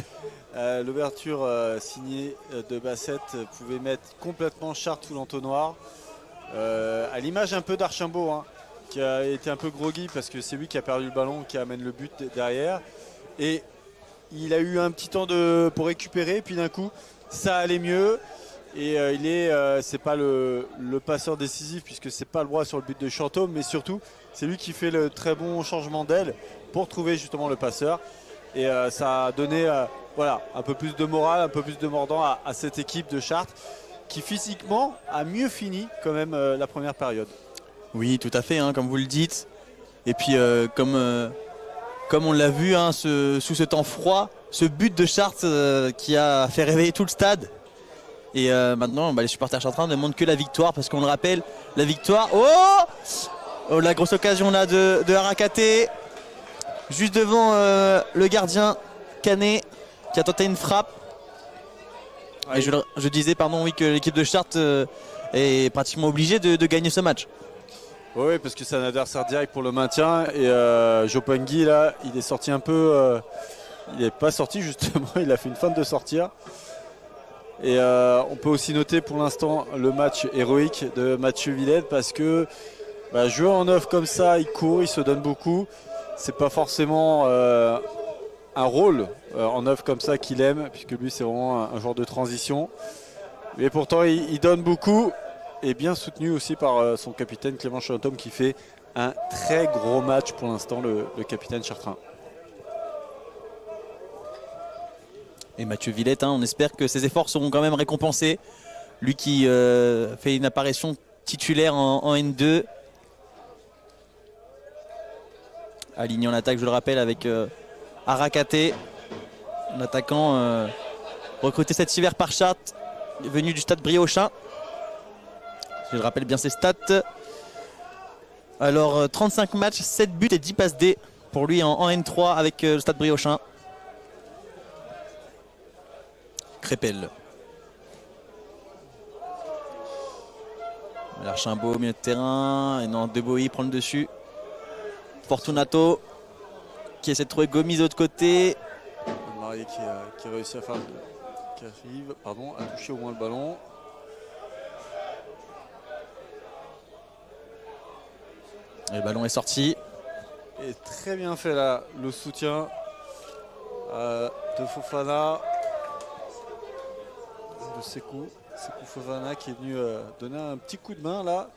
Speaker 3: l'ouverture signée de Bassett pouvait mettre complètement Chartres sous l'entonnoir. À l'image un peu d'Archambault, hein, qui a été un peu groggy parce que c'est lui qui a perdu le ballon, qui amène le but derrière. Et il a eu un petit temps pour récupérer, puis d'un coup ça allait mieux. Et c'est pas le passeur décisif puisque c'est pas le droit sur le but de Chantôme, mais surtout c'est lui qui fait le très bon changement d'aile pour trouver justement le passeur. Et ça a donné voilà, un peu plus de morale, un peu plus de mordant à cette équipe de Chartres qui physiquement a mieux fini quand même la première période.
Speaker 1: Oui, tout à fait, hein, comme vous le dites. Et puis comme on l'a vu hein, sous ce temps froid, ce but de Chartres qui a fait réveiller tout le stade. Et maintenant, les supporters chartrains ne demandent que la victoire parce qu'on le rappelle, la victoire. Oh, la grosse occasion là de Arakaté, juste devant le gardien Canet qui a tenté une frappe. Ouais. Et je disais oui, que l'équipe de Chartres est pratiquement obligée de gagner ce match.
Speaker 3: Oui, parce que c'est un adversaire direct pour le maintien. Et Jopangui, là, il est sorti un peu. Il n'est pas sorti justement, il a fait une feinte de sortir. Et on peut aussi noter pour l'instant le match héroïque de Mathieu Villette parce que jouer en neuf comme ça, il court, il se donne beaucoup. C'est pas forcément un rôle en neuf comme ça qu'il aime, puisque lui c'est vraiment un genre de transition. Mais pourtant il donne beaucoup et bien soutenu aussi par son capitaine Clément Chantôme qui fait un très gros match pour l'instant, le capitaine chartrain.
Speaker 1: Et Mathieu Villette, on espère que ses efforts seront quand même récompensés. Lui qui fait une apparition titulaire en N2. Aligné en attaque, je le rappelle, avec Arakaté, l'attaquant recruté cet hiver par Chartres, venu du stade Briochin. Je le rappelle bien ses stats. Alors 35 matchs, 7 buts et 10 passes D pour lui en N3 avec le stade Briochin. Crépel. Archambault au milieu de terrain. Et non, Deboy prend le dessus. Fortunato qui essaie de trouver Gomis de l'autre côté.
Speaker 3: Marié qui a réussi à faire. Qui arrive, à toucher au moins le ballon.
Speaker 1: Et le ballon est sorti.
Speaker 3: Et très bien fait là, le soutien de Fofana. De Sekou Fofana qui est venu donner un petit coup de main là.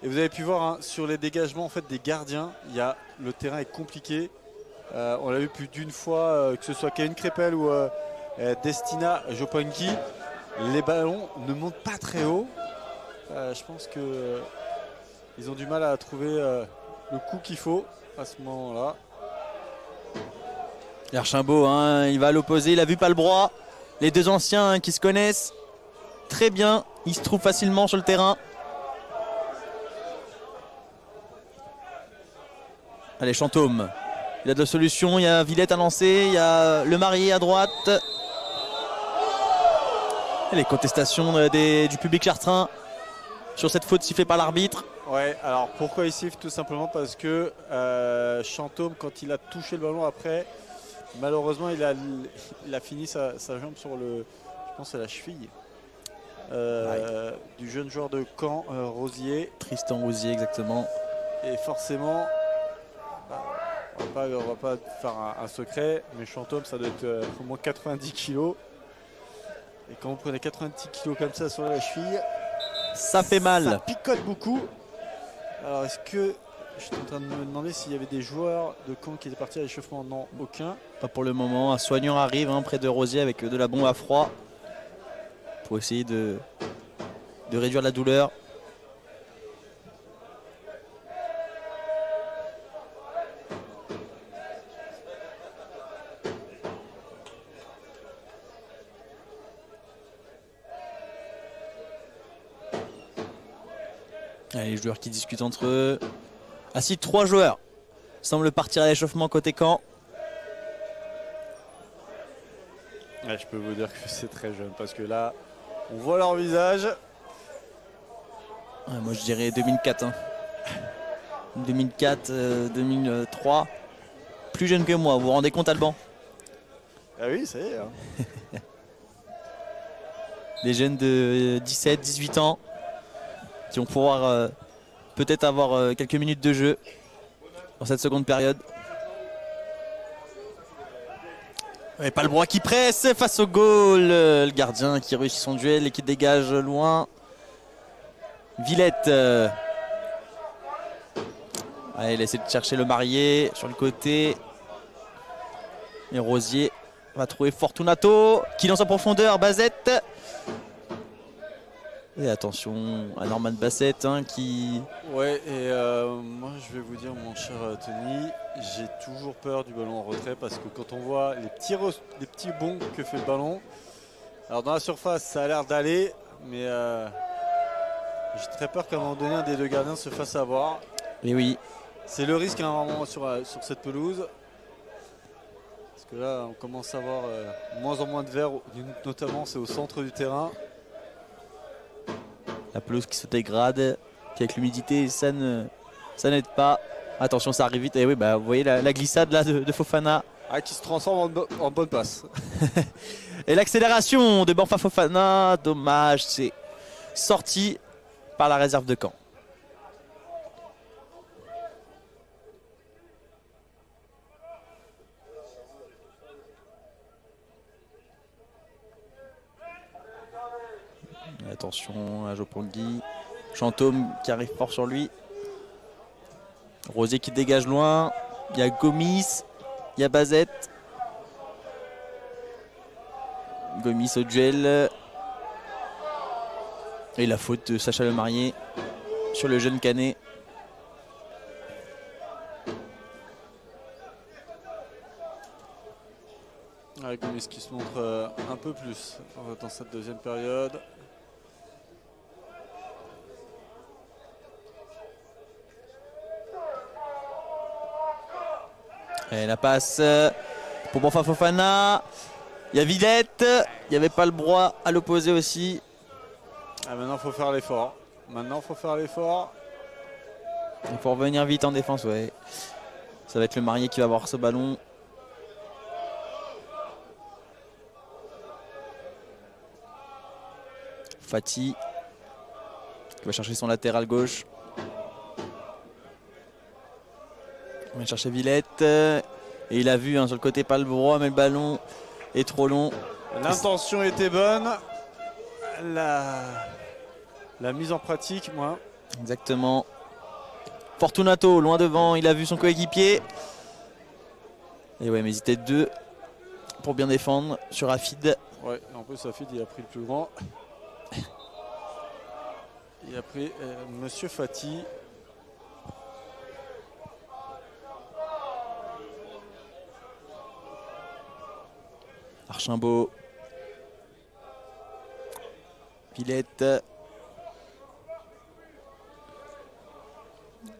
Speaker 3: Et vous avez pu voir sur les dégagements en fait, des gardiens, le terrain est compliqué. On l'a vu plus d'une fois, que ce soit Kevin Crépel ou Destina Jopangui. Les ballons ne montent pas très haut. Je pense qu'ils ont du mal à trouver le coup qu'il faut à ce moment-là.
Speaker 1: Archambault, il va à l'opposé, il a vu Palbrois. Les deux anciens qui se connaissent très bien, ils se trouvent facilement sur le terrain. Allez, Chantôme, il a deux solutions, il y a Villette à lancer, il y a le Marié à droite. Et les contestations du public chartrain sur cette faute sifflée par l'arbitre.
Speaker 3: Ouais, alors pourquoi il siffle? Tout simplement parce que Chantôme, quand il a touché le ballon après, malheureusement il a fini sa jambe sur je pense à la cheville du jeune joueur de Caen, Rosier.
Speaker 1: Tristan Rosier, exactement.
Speaker 3: Et forcément, on va pas faire un secret, mais Chantôme ça doit être au moins 90 kg. Et quand vous prenez 90 kg comme ça sur la cheville,
Speaker 1: ça fait mal.
Speaker 3: Ça picote beaucoup. Alors est-ce que... Je suis en train de me demander s'il y avait des joueurs de Caen qui étaient partis à l'échauffement. Non, aucun.
Speaker 1: Pas pour le moment. Un soignant arrive près de Rosier avec de la bombe à froid pour essayer de réduire la douleur. Allez, les joueurs qui discutent entre eux. Ainsi, 3 joueurs semblent partir à l'échauffement côté camp.
Speaker 3: Ouais, je peux vous dire que c'est très jeune parce que là, on voit leur visage.
Speaker 1: Ouais, moi, je dirais 2004. Hein. 2004, 2003. Plus jeune que moi, vous vous rendez compte, Alban?
Speaker 3: Ah oui, ça y est. Hein.
Speaker 1: Des jeunes de 17, 18 ans qui vont pouvoir peut-être avoir quelques minutes de jeu dans cette seconde période. Et pas le bras qui presse face au goal. Le gardien qui réussit son duel et qui dégage loin. Villette. Allez, il essaie de chercher le marié sur le côté. Et Rosier va trouver Fortunato qui lance en profondeur. Bazette. Et attention à Norman Bassett hein, qui...
Speaker 3: Ouais, et moi je vais vous dire, mon cher Tony, j'ai toujours peur du ballon en retrait parce que quand on voit les petits bonds que fait le ballon, alors dans la surface ça a l'air d'aller, mais j'ai très peur qu'à un moment donné un des deux gardiens se fasse avoir.
Speaker 1: Et oui.
Speaker 3: C'est le risque à un moment sur cette pelouse. Parce que là on commence à avoir moins en moins de verre, notamment c'est au centre du terrain.
Speaker 1: La pelouse qui se dégrade, puis avec l'humidité, ça n'aide pas. Attention, ça arrive vite. Et oui, bah, vous voyez la glissade là de Fofana.
Speaker 3: Ah, qui se transforme en bonne passe.
Speaker 1: Et l'accélération de Banfa Fofana, dommage, c'est sorti par la réserve de Caen. Et attention à Jopongui. Chantôme qui arrive fort sur lui. Rosier qui dégage loin. Il y a Gomis. Il y a Bazette. Gomis au duel. Et la faute de Sacha Lemarié sur le jeune Canet.
Speaker 3: Ouais, Gomis qui se montre un peu plus dans cette deuxième période.
Speaker 1: Et la passe pour Banfa Fofana. Il y a Villette. Il n'y avait pas le bras à l'opposé aussi.
Speaker 3: Ah, maintenant il faut faire l'effort. Maintenant il faut faire l'effort.
Speaker 1: Il faut revenir vite en défense, ouais. Ça va être le Marié qui va avoir ce ballon. Fati qui va chercher son latéral gauche. On va chercher Villette. Et il a vu hein, sur le côté pas le bras, mais le ballon est trop long.
Speaker 3: L'intention était bonne. La mise en pratique, moi.
Speaker 1: Exactement. Fortunato, loin devant, il a vu son coéquipier. Et ouais, mais ils étaient deux pour bien défendre sur Afid.
Speaker 3: Ouais, en plus Afid il a pris le plus grand. Il a pris Monsieur Fati.
Speaker 1: Archambault. Villette.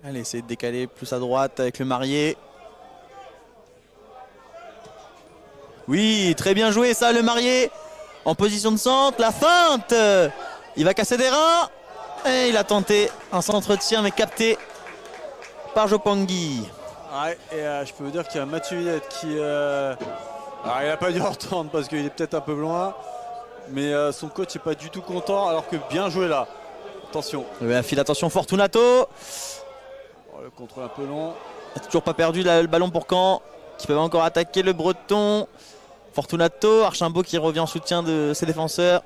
Speaker 1: Allez, essayer de décaler plus à droite avec le Marié. Oui, très bien joué ça, le Marié. En position de centre, la feinte. Il va casser des reins. Et il a tenté un centre-tir, mais capté par Jopongui.
Speaker 3: Ouais, et je peux vous dire qu'il y a Mathieu Villette qui... alors il n'a pas dû entendre parce qu'il est peut-être un peu loin. Mais son coach n'est pas du tout content, alors que bien joué là. Attention.
Speaker 1: File attention, Fortunato.
Speaker 3: Oh, le contrôle un peu long.
Speaker 1: Toujours pas perdu là, le ballon pour Caen, qui peuvent encore attaquer le Breton. Fortunato, Archambault qui revient en soutien de ses défenseurs.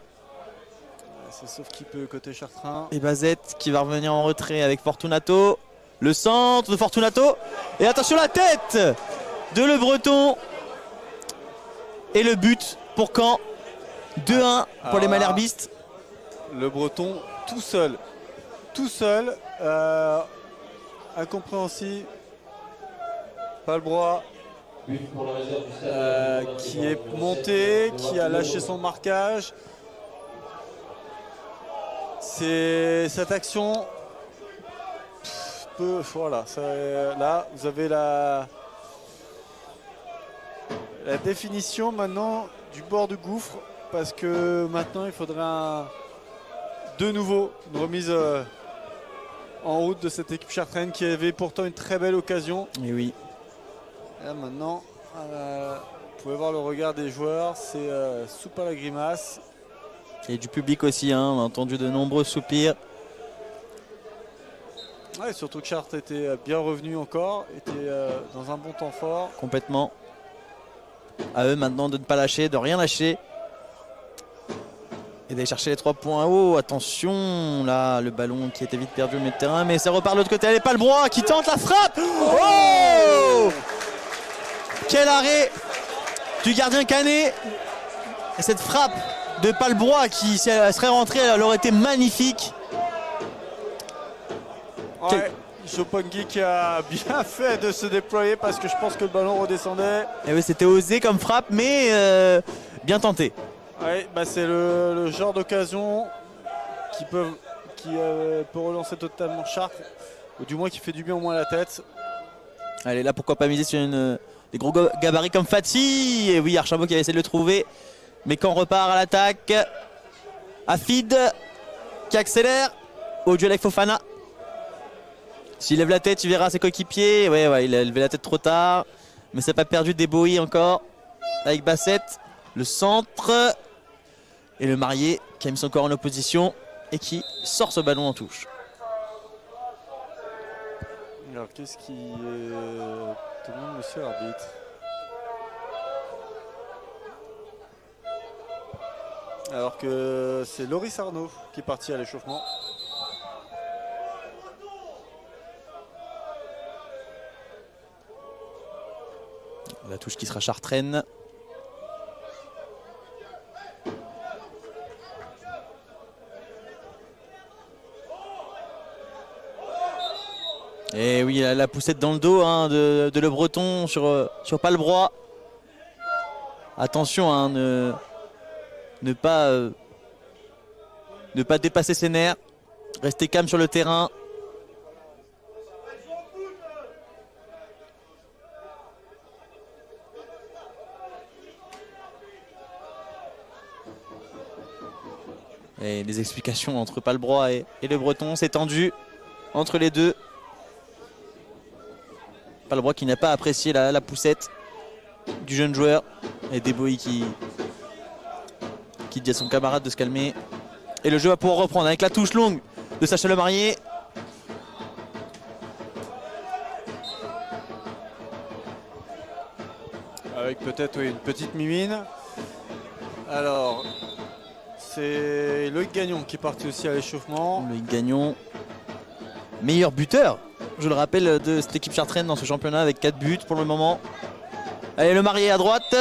Speaker 3: C'est sauf qui peut côté Chartrain.
Speaker 1: Et Bazette qui va revenir en retrait avec Fortunato. Le centre de Fortunato. Et attention la tête de le Breton. Et le but pour Caen. 2-1 pour les Malherbistes.
Speaker 3: Le Breton tout seul. Tout seul. Incompréhensible. Pas le bras. Qui est monté, qui a lâché son marquage. C'est cette action peu. Voilà, là vous avez la définition maintenant du bord du gouffre, parce que maintenant il faudrait de nouveau une remise en route de cette équipe chartraine qui avait pourtant une très belle occasion.
Speaker 1: Et oui.
Speaker 3: Et là maintenant, vous pouvez voir le regard des joueurs, c'est soupe à la grimace.
Speaker 1: Et du public aussi, hein, on a entendu de nombreux soupirs.
Speaker 3: Ouais, surtout que Chartres était bien revenu encore, était dans un bon temps fort.
Speaker 1: Complètement. À eux maintenant de ne pas lâcher, de rien lâcher. Et d'aller chercher les 3 points. Oh, attention, là, le ballon qui était vite perdu au milieu de terrain, mais ça repart de l'autre côté. Allez, Palbroix qui tente la frappe. Oh, quel arrêt du gardien Canet. Et cette frappe de Palbroix qui, si elle serait rentrée, elle aurait été magnifique.
Speaker 3: Ouais, Jopongui qui a bien fait de se déployer, parce que je pense que le ballon redescendait.
Speaker 1: Et oui, c'était osé comme frappe, mais bien tenté.
Speaker 3: Ouais, bah c'est le genre d'occasion qui peut relancer totalement Chartres, ou du moins qui fait du bien au moins à la tête.
Speaker 1: Allez, là, pourquoi pas miser sur des gros gabarits comme Fati. Et oui, Archambault qui avait essayé de le trouver. Mais quand on repart à l'attaque, Afid qui accélère au duel avec Fofana. S'il lève la tête, il verra ses coéquipiers. Ouais, il a levé la tête trop tard. Mais ça n'a pas perdu d'ébouiller encore. Avec Bassett, le centre. Et le Marié qui a mis son corps en opposition et qui sort ce ballon en touche.
Speaker 3: Alors qu'est-ce qui demande monsieur l'arbitre? Alors que c'est Loris Arnaud qui est parti à l'échauffement.
Speaker 1: La touche qui sera chartraine. Et oui, la poussette dans le dos, hein, de Le Breton sur Palbroix. Attention, hein, ne pas dépasser ses nerfs. Rester calme sur le terrain. Et les explications entre Palbroix et Le Breton, c'est tendu entre les deux. Palbroix qui n'a pas apprécié la poussette du jeune joueur. Et Deboy qui dit à son camarade de se calmer. Et le jeu va pouvoir reprendre avec la touche longue de Sacha Le Marié.
Speaker 3: Avec peut-être une petite mimine. Alors, c'est Loïc Gagnon qui est parti aussi à l'échauffement.
Speaker 1: Loïc Gagnon, meilleur buteur, je le rappelle, de cette équipe chartraine dans ce championnat avec 4 buts pour le moment. Allez, Le Marié à droite.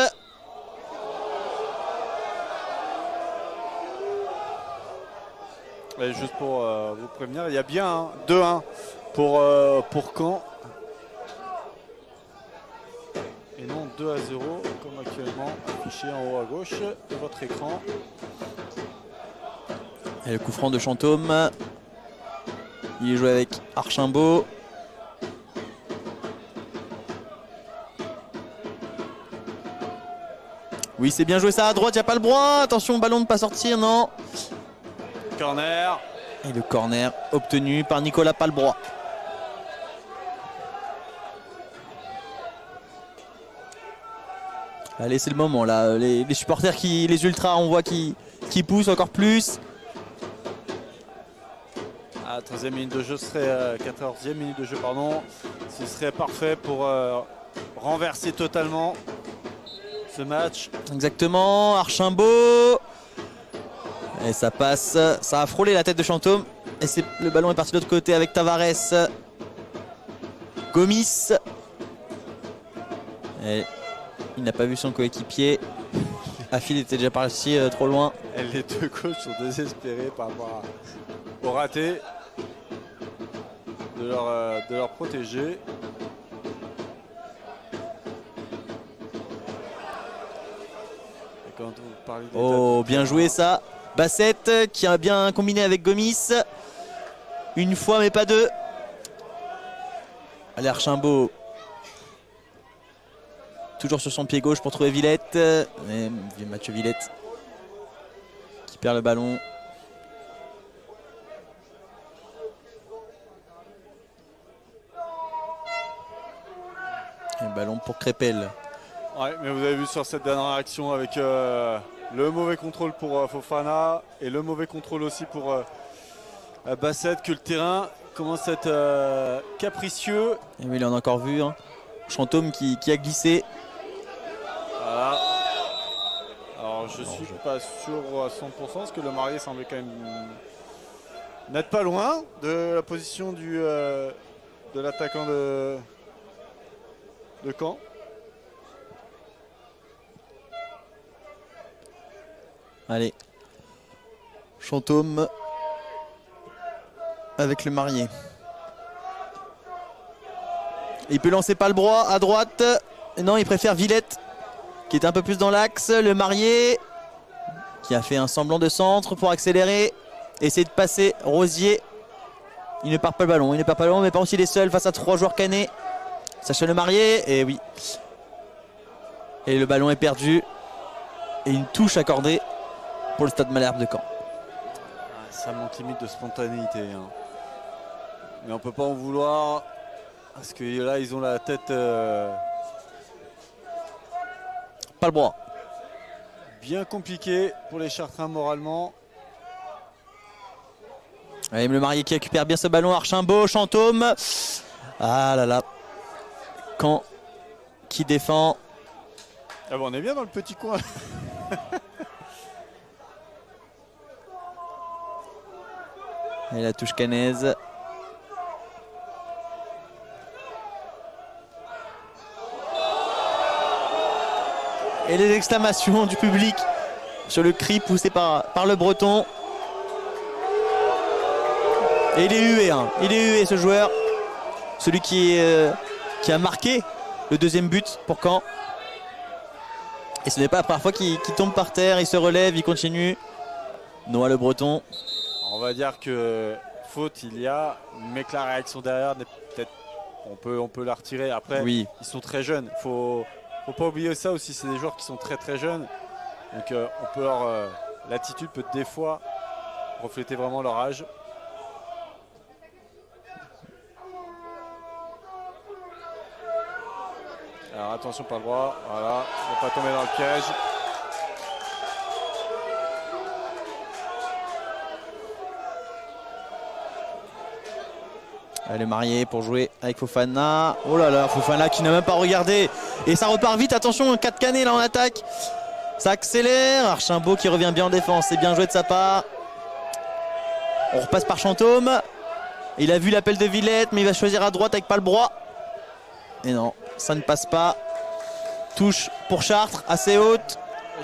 Speaker 3: Et juste pour vous prévenir, il y a bien 2-1 pour Caen. Et non 2-0 comme actuellement affiché en haut à gauche de votre écran.
Speaker 1: Et le coup franc de Chantôme. Il est joué avec Archambault. Oui, c'est bien joué ça à droite, il n'y a pas le droit. Attention, ballon ne pas sortir, non.
Speaker 3: Corner.
Speaker 1: Et le corner obtenu par Nicolas Palbroix. Allez, c'est le moment là. Les supporters, les ultras, on voit qui poussent encore plus.
Speaker 3: À 13e minute de jeu, serait 14e minute de jeu, pardon. Ce serait parfait pour renverser totalement ce match.
Speaker 1: Exactement, Archambault. Et ça passe, ça a frôlé la tête de Chantôme. Et le ballon est parti de l'autre côté avec Tavares. Gomis. Et il n'a pas vu son coéquipier. Afid était déjà parti trop loin.
Speaker 3: Et les deux coachs sont désespérés par rapport au raté de leur protégé. Et quand vous parlez
Speaker 1: oh, bien joué ça. Bassett qui a bien combiné avec Gomis. Une fois mais pas deux. Allez, Archambault. Toujours sur son pied gauche pour trouver Villette. Et Mathieu Villette qui perd le ballon. Et le ballon pour Crépel.
Speaker 3: Ouais, mais vous avez vu sur cette dernière action avec le mauvais contrôle pour Fofana et le mauvais contrôle aussi pour Bassett que le terrain commence à être capricieux.
Speaker 1: Et oui, il en a encore vu. Hein. Chantôme qui a glissé.
Speaker 3: Voilà. Alors je suis pas sûr à 100% parce que le marié semblait quand même n'être pas loin de la position de l'attaquant de Caen.
Speaker 1: Allez. Chantôme avec le marié. Il peut lancer Palbrois à droite. Non, il préfère Villette qui est un peu plus dans l'axe. Le marié qui a fait un semblant de centre pour accélérer. Essayer de passer Rosier. Il ne perd pas le ballon. Il ne perd pas le ballon, mais pas aussi les seuls face à 3 joueurs canés. Sacha le marié. Et oui. Et le ballon est perdu. Et une touche accordée pour le Stade Malherbe de Caen.
Speaker 3: Ça manque limite de spontanéité. Hein. Mais on peut pas en vouloir. Parce que là, ils ont la tête...
Speaker 1: Pas le bras.
Speaker 3: Bien compliqué pour les Chartrains moralement.
Speaker 1: Allez, le marié qui récupère bien ce ballon. Archambault, Chantôme. Ah là là. Caen qui défend.
Speaker 3: Ah bon, on est bien dans le petit coin.
Speaker 1: Et la touche canaise. Et les exclamations du public sur le cri poussé par le Breton. Et il est hué, hein. Il est hué ce joueur. Celui qui a marqué le deuxième but pour Caen. Et ce n'est pas la première fois qu'il tombe par terre, il se relève, il continue. Noah le Breton.
Speaker 3: On va dire que faute il y a, mais que la réaction derrière, peut-être on peut la retirer. Après,
Speaker 1: oui.
Speaker 3: Ils sont très jeunes. Faut pas oublier ça aussi, c'est des joueurs qui sont très très jeunes. Donc on peut l'attitude peut des fois refléter vraiment leur âge. Alors attention par le droit, voilà, on ne va pas tomber dans le piège.
Speaker 1: Elle est mariée pour jouer avec Fofana. Oh là là, Fofana qui n'a même pas regardé. Et ça repart vite, attention, 4 canets là en attaque. Ça accélère, Archambault qui revient bien en défense, c'est bien joué de sa part. On repasse par Chantôme. Il a vu l'appel de Villette, mais il va choisir à droite avec Palbrois. Et non, ça ne passe pas. Touche pour Chartres, assez haute.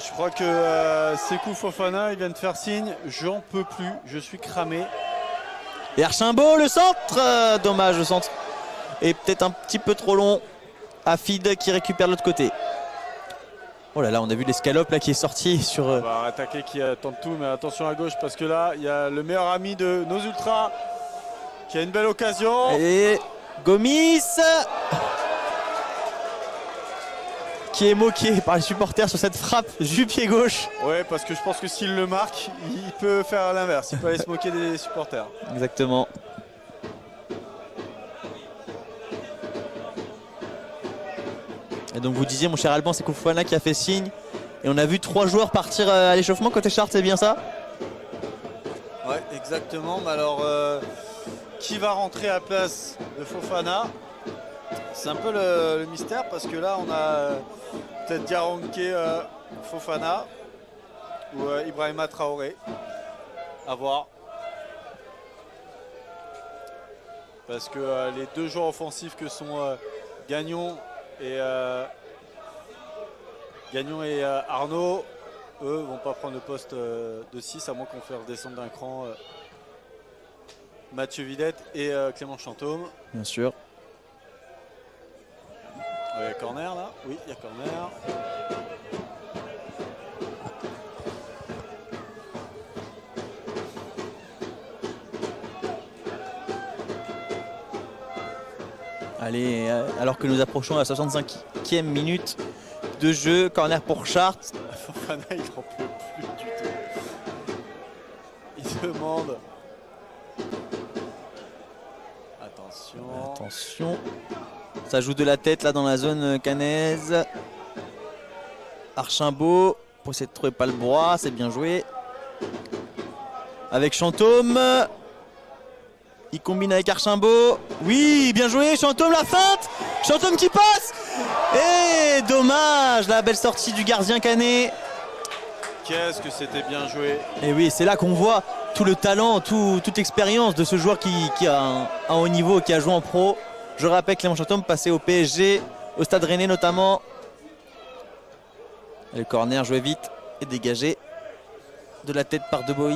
Speaker 3: Je crois que Sékou Fofana, il vient de faire signe. J'en peux plus, je suis cramé.
Speaker 1: Et Archambault, le centre. Dommage, le centre est peut-être un petit peu trop long. Afid qui récupère de l'autre côté. Oh là là, on a vu l'escalope là qui est sorti sur...
Speaker 3: On va attaquer qui tente tout, mais attention à gauche parce que là, il y a le meilleur ami de nos ultras qui a une belle occasion.
Speaker 1: Et Gomis qui est moqué par les supporters sur cette frappe du pied gauche.
Speaker 3: Ouais, parce que je pense que s'il le marque, il peut faire l'inverse. Il peut aller se moquer des supporters.
Speaker 1: Exactement. Et donc vous disiez, mon cher Alban, c'est Fofana qui a fait signe. Et on a vu 3 joueurs partir à l'échauffement côté Chartres, c'est bien ça?
Speaker 3: Ouais, exactement. Mais alors, qui va rentrer à la place de Fofana? C'est un peu le mystère parce que là, on a peut-être Diaronké Fofana ou Ibrahima Traoré. À voir. Parce que les 2 joueurs offensifs que sont Gagnon et Arnaud, eux, vont pas prendre le poste de 6 à moins qu'on fasse descendre d'un cran Mathieu Villette et Clément Chantôme.
Speaker 1: Bien sûr.
Speaker 3: Il y a corner là. Oui, il y a corner.
Speaker 1: Allez, alors que nous approchons la 65e minute de jeu, corner pour Chartres.
Speaker 3: Fofana, il n'en peut plus du tout. Il demande. Attention.
Speaker 1: Attention. Ça joue de la tête là dans la zone cannaise. Archimbaud pour essayer de trouver Palbrois, c'est bien joué. Avec Chantôme. Il combine avec Archimbaud. Oui, bien joué, Chantôme, la feinte. Chantôme qui passe. Et dommage, la belle sortie du gardien canet.
Speaker 3: Qu'est-ce que c'était bien joué.
Speaker 1: Et oui, c'est là qu'on voit tout le talent, toute l'expérience de ce joueur qui a un haut niveau, qui a joué en pro. Je rappelle Clément Chantôme passé au PSG, au Stade Rennais notamment. Et le corner joué vite et dégagé de la tête par Deboy.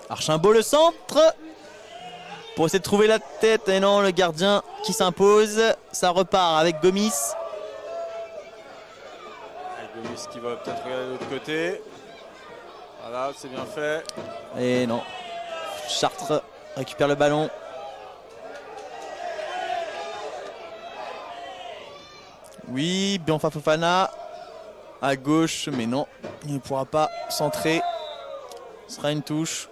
Speaker 1: Archimbaud le centre pour essayer de trouver la tête. Et non, le gardien qui s'impose. Ça repart avec Gomis.
Speaker 3: Gomis qui va peut-être regarder de l'autre côté. Voilà, c'est bien fait.
Speaker 1: Et non. Chartres récupère le ballon. Oui, Bianfa Fofana à gauche, mais non, il ne pourra pas centrer. Ce sera une touche.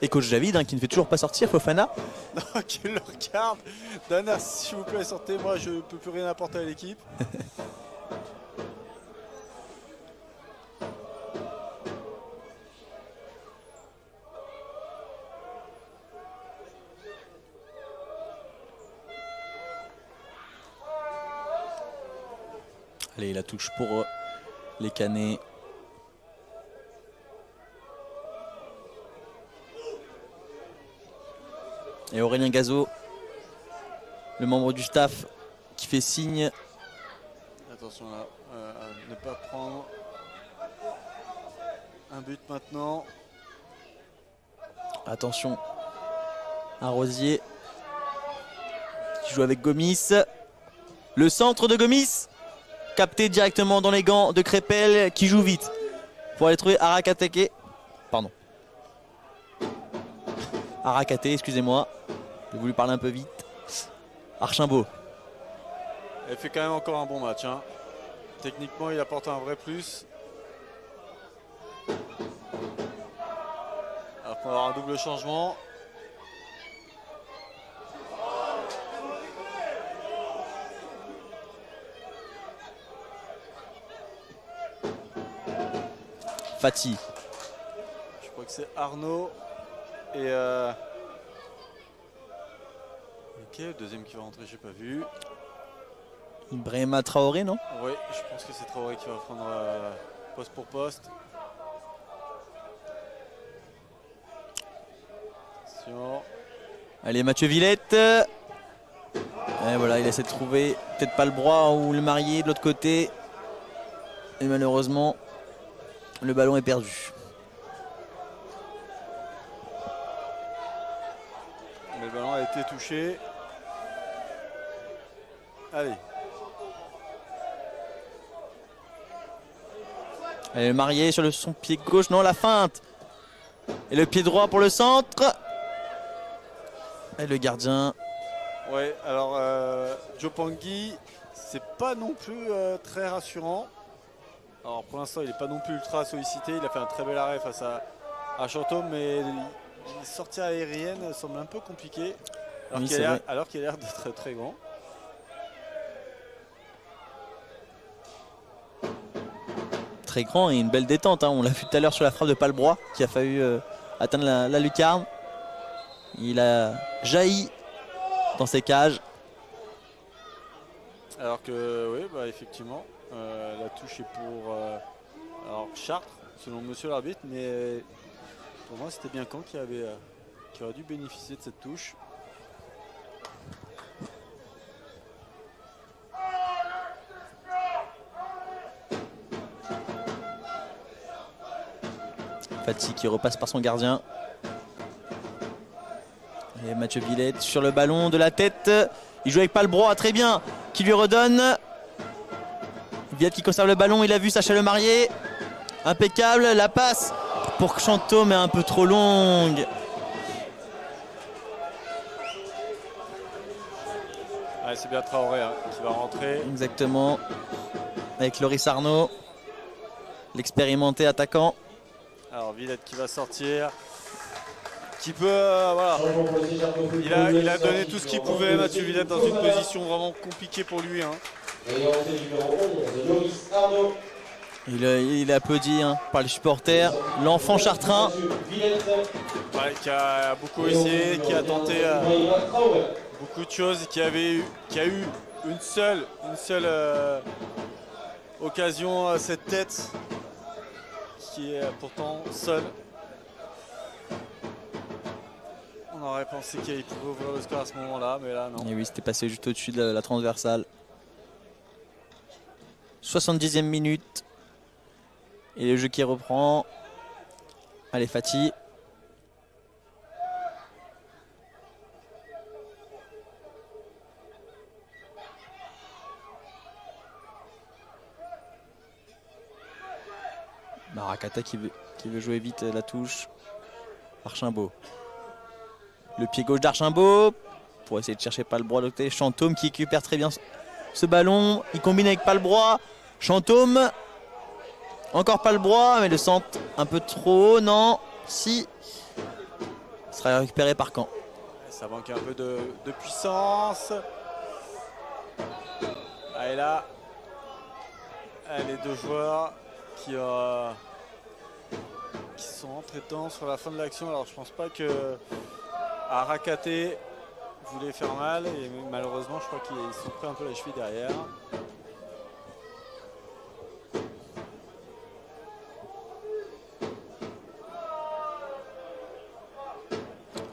Speaker 1: Et coach David qui ne fait toujours pas sortir Fofana.
Speaker 3: Non, qu'il le regarde. Dana, s'il vous plaît, sortez-moi, je ne peux plus rien apporter à l'équipe.
Speaker 1: Allez, la touche pour les Canets. Et Aurélien Gazo, le membre du staff, qui fait signe.
Speaker 3: Attention là, à ne pas prendre un but maintenant.
Speaker 1: Attention à Rosier, qui joue avec Gomis. Le centre de Gomis, capté directement dans les gants de Crépel, qui joue vite pour aller trouver Arakateke. Pardon. Arakate, excusez-moi. J'ai voulu parler un peu vite. Archimbaud.
Speaker 3: Elle fait quand même encore un bon match. Hein. Techniquement, il apporte un vrai plus. Alors qu'on va avoir un double changement.
Speaker 1: Fati.
Speaker 3: Je crois que c'est Arnaud. Et ok, le deuxième qui va rentrer, j'ai pas vu.
Speaker 1: Ibrahima Traoré, non?
Speaker 3: Oui, je pense que c'est Traoré qui va prendre poste pour poste. Attention.
Speaker 1: Allez, Mathieu Villette. Et voilà, il essaie de trouver peut-être pas le bras ou le marié de l'autre côté. Et malheureusement, le ballon est perdu.
Speaker 3: Le ballon a été touché. Allez.
Speaker 1: Allez, le marié sur son pied gauche. Non, la feinte. Et le pied droit pour le centre. Et le gardien.
Speaker 3: Ouais, alors Joe Pangui, c'est pas non plus très rassurant. Alors pour l'instant, il n'est pas non plus ultra sollicité. Il a fait un très bel arrêt face à Chantôme, mais les sorties aériennes semblent un peu compliquées. Alors
Speaker 1: Oui,
Speaker 3: qu'il a l'air d'être très grand.
Speaker 1: Très grand et une belle détente. On l'a vu tout à l'heure sur la frappe de Palbrois qui a failli atteindre la lucarne. Il a jailli dans ses cages.
Speaker 3: Alors que oui, bah, effectivement, la touche est pour alors Chartres, selon monsieur l'arbitre, mais pour moi c'était bien Caen qui aurait dû bénéficier de cette touche.
Speaker 1: Fati qui repasse par son gardien. Et Mathieu Villette sur le ballon de la tête. Il joue avec Palbrois, très bien. Qui lui redonne. Villette qui conserve le ballon, il a vu Sacha Lemarié. Impeccable, la passe pour Chantôme est un peu trop longue.
Speaker 3: Ouais, c'est bien Traoré hein, qui va rentrer.
Speaker 1: Exactement. Avec Loris Arnaud, l'expérimenté attaquant.
Speaker 3: Alors Villette qui va sortir. Qui peut, voilà. Il a donné tout ce qu'il pouvait, Mathieu Villette, dans une position vraiment compliquée pour lui. Hein.
Speaker 1: Il est applaudi hein, par les supporters. L'enfant chartrain.
Speaker 3: Ouais, qui a beaucoup essayé, qui a tenté beaucoup de choses, qui a eu une seule occasion à cette tête, qui est pourtant seule. On aurait pensé qu'il pouvait ouvrir le score à ce moment-là, mais là non.
Speaker 1: Et oui, c'était passé juste au-dessus de la transversale. 70e minute. Et le jeu qui reprend. Allez, Fati. Rakata qui veut jouer vite la touche. Archimbaud. Le pied gauche d'Archimbaud pour essayer de chercher Palbrois de l'autre côté. Chantôme qui récupère très bien ce ballon. Il combine avec Palbrois. Chantôme. Encore Palbrois, mais le centre un peu trop haut. Non. Si. Ce sera récupéré par Caen.
Speaker 3: Ça manque un peu de puissance. Et là, les deux joueurs qui sont entrés dedans sur la fin de l'action. Alors je pense pas que Arakaté voulait faire mal et malheureusement je crois qu'ils sont pris un peu la cheville derrière.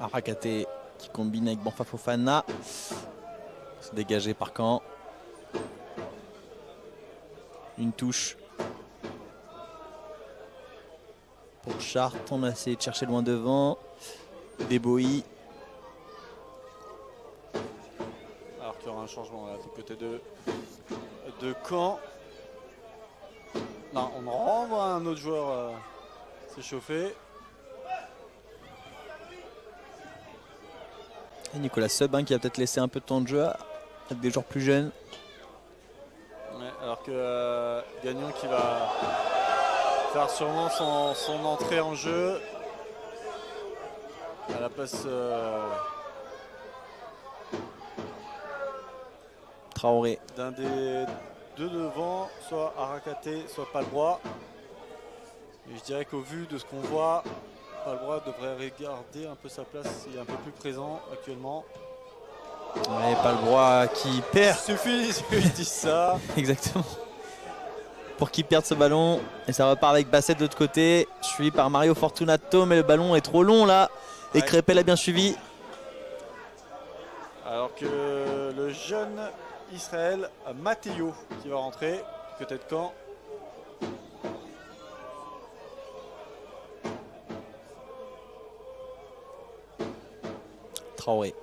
Speaker 1: Arakaté qui combine avec Banfa Fofana. C'est dégagé par Caen. Une touche pour Chartres. On a essayé de chercher loin devant. Deboï.
Speaker 3: Alors qu'il y aura un changement là du côté de Caen. Non, on renvoie un autre joueur s'échauffer.
Speaker 1: Et Nicolas Seub qui a peut-être laissé un peu de temps de jeu à des joueurs plus jeunes.
Speaker 3: Ouais, alors que Gagnon qui va faire sûrement son entrée en jeu à la place
Speaker 1: Traoré.
Speaker 3: d'un des deux devant, soit Arakaté, soit Palbrois. Et je dirais qu'au vu de ce qu'on voit, Palbrois devrait regarder un peu sa place, il est un peu plus présent actuellement.
Speaker 1: Ouais, Palbrois qui perd.
Speaker 3: Il suffit que je dise ça.
Speaker 1: Exactement. Pour qu'il perde ce ballon. Et ça repart avec Basset de l'autre côté. Suivi par Mario Fortunato. Mais le ballon est trop long là. Et
Speaker 3: Ouais.
Speaker 1: Crépel a bien suivi.
Speaker 3: Alors que le jeune Israël Matteo qui va rentrer, peut-être quand.
Speaker 1: Traoré.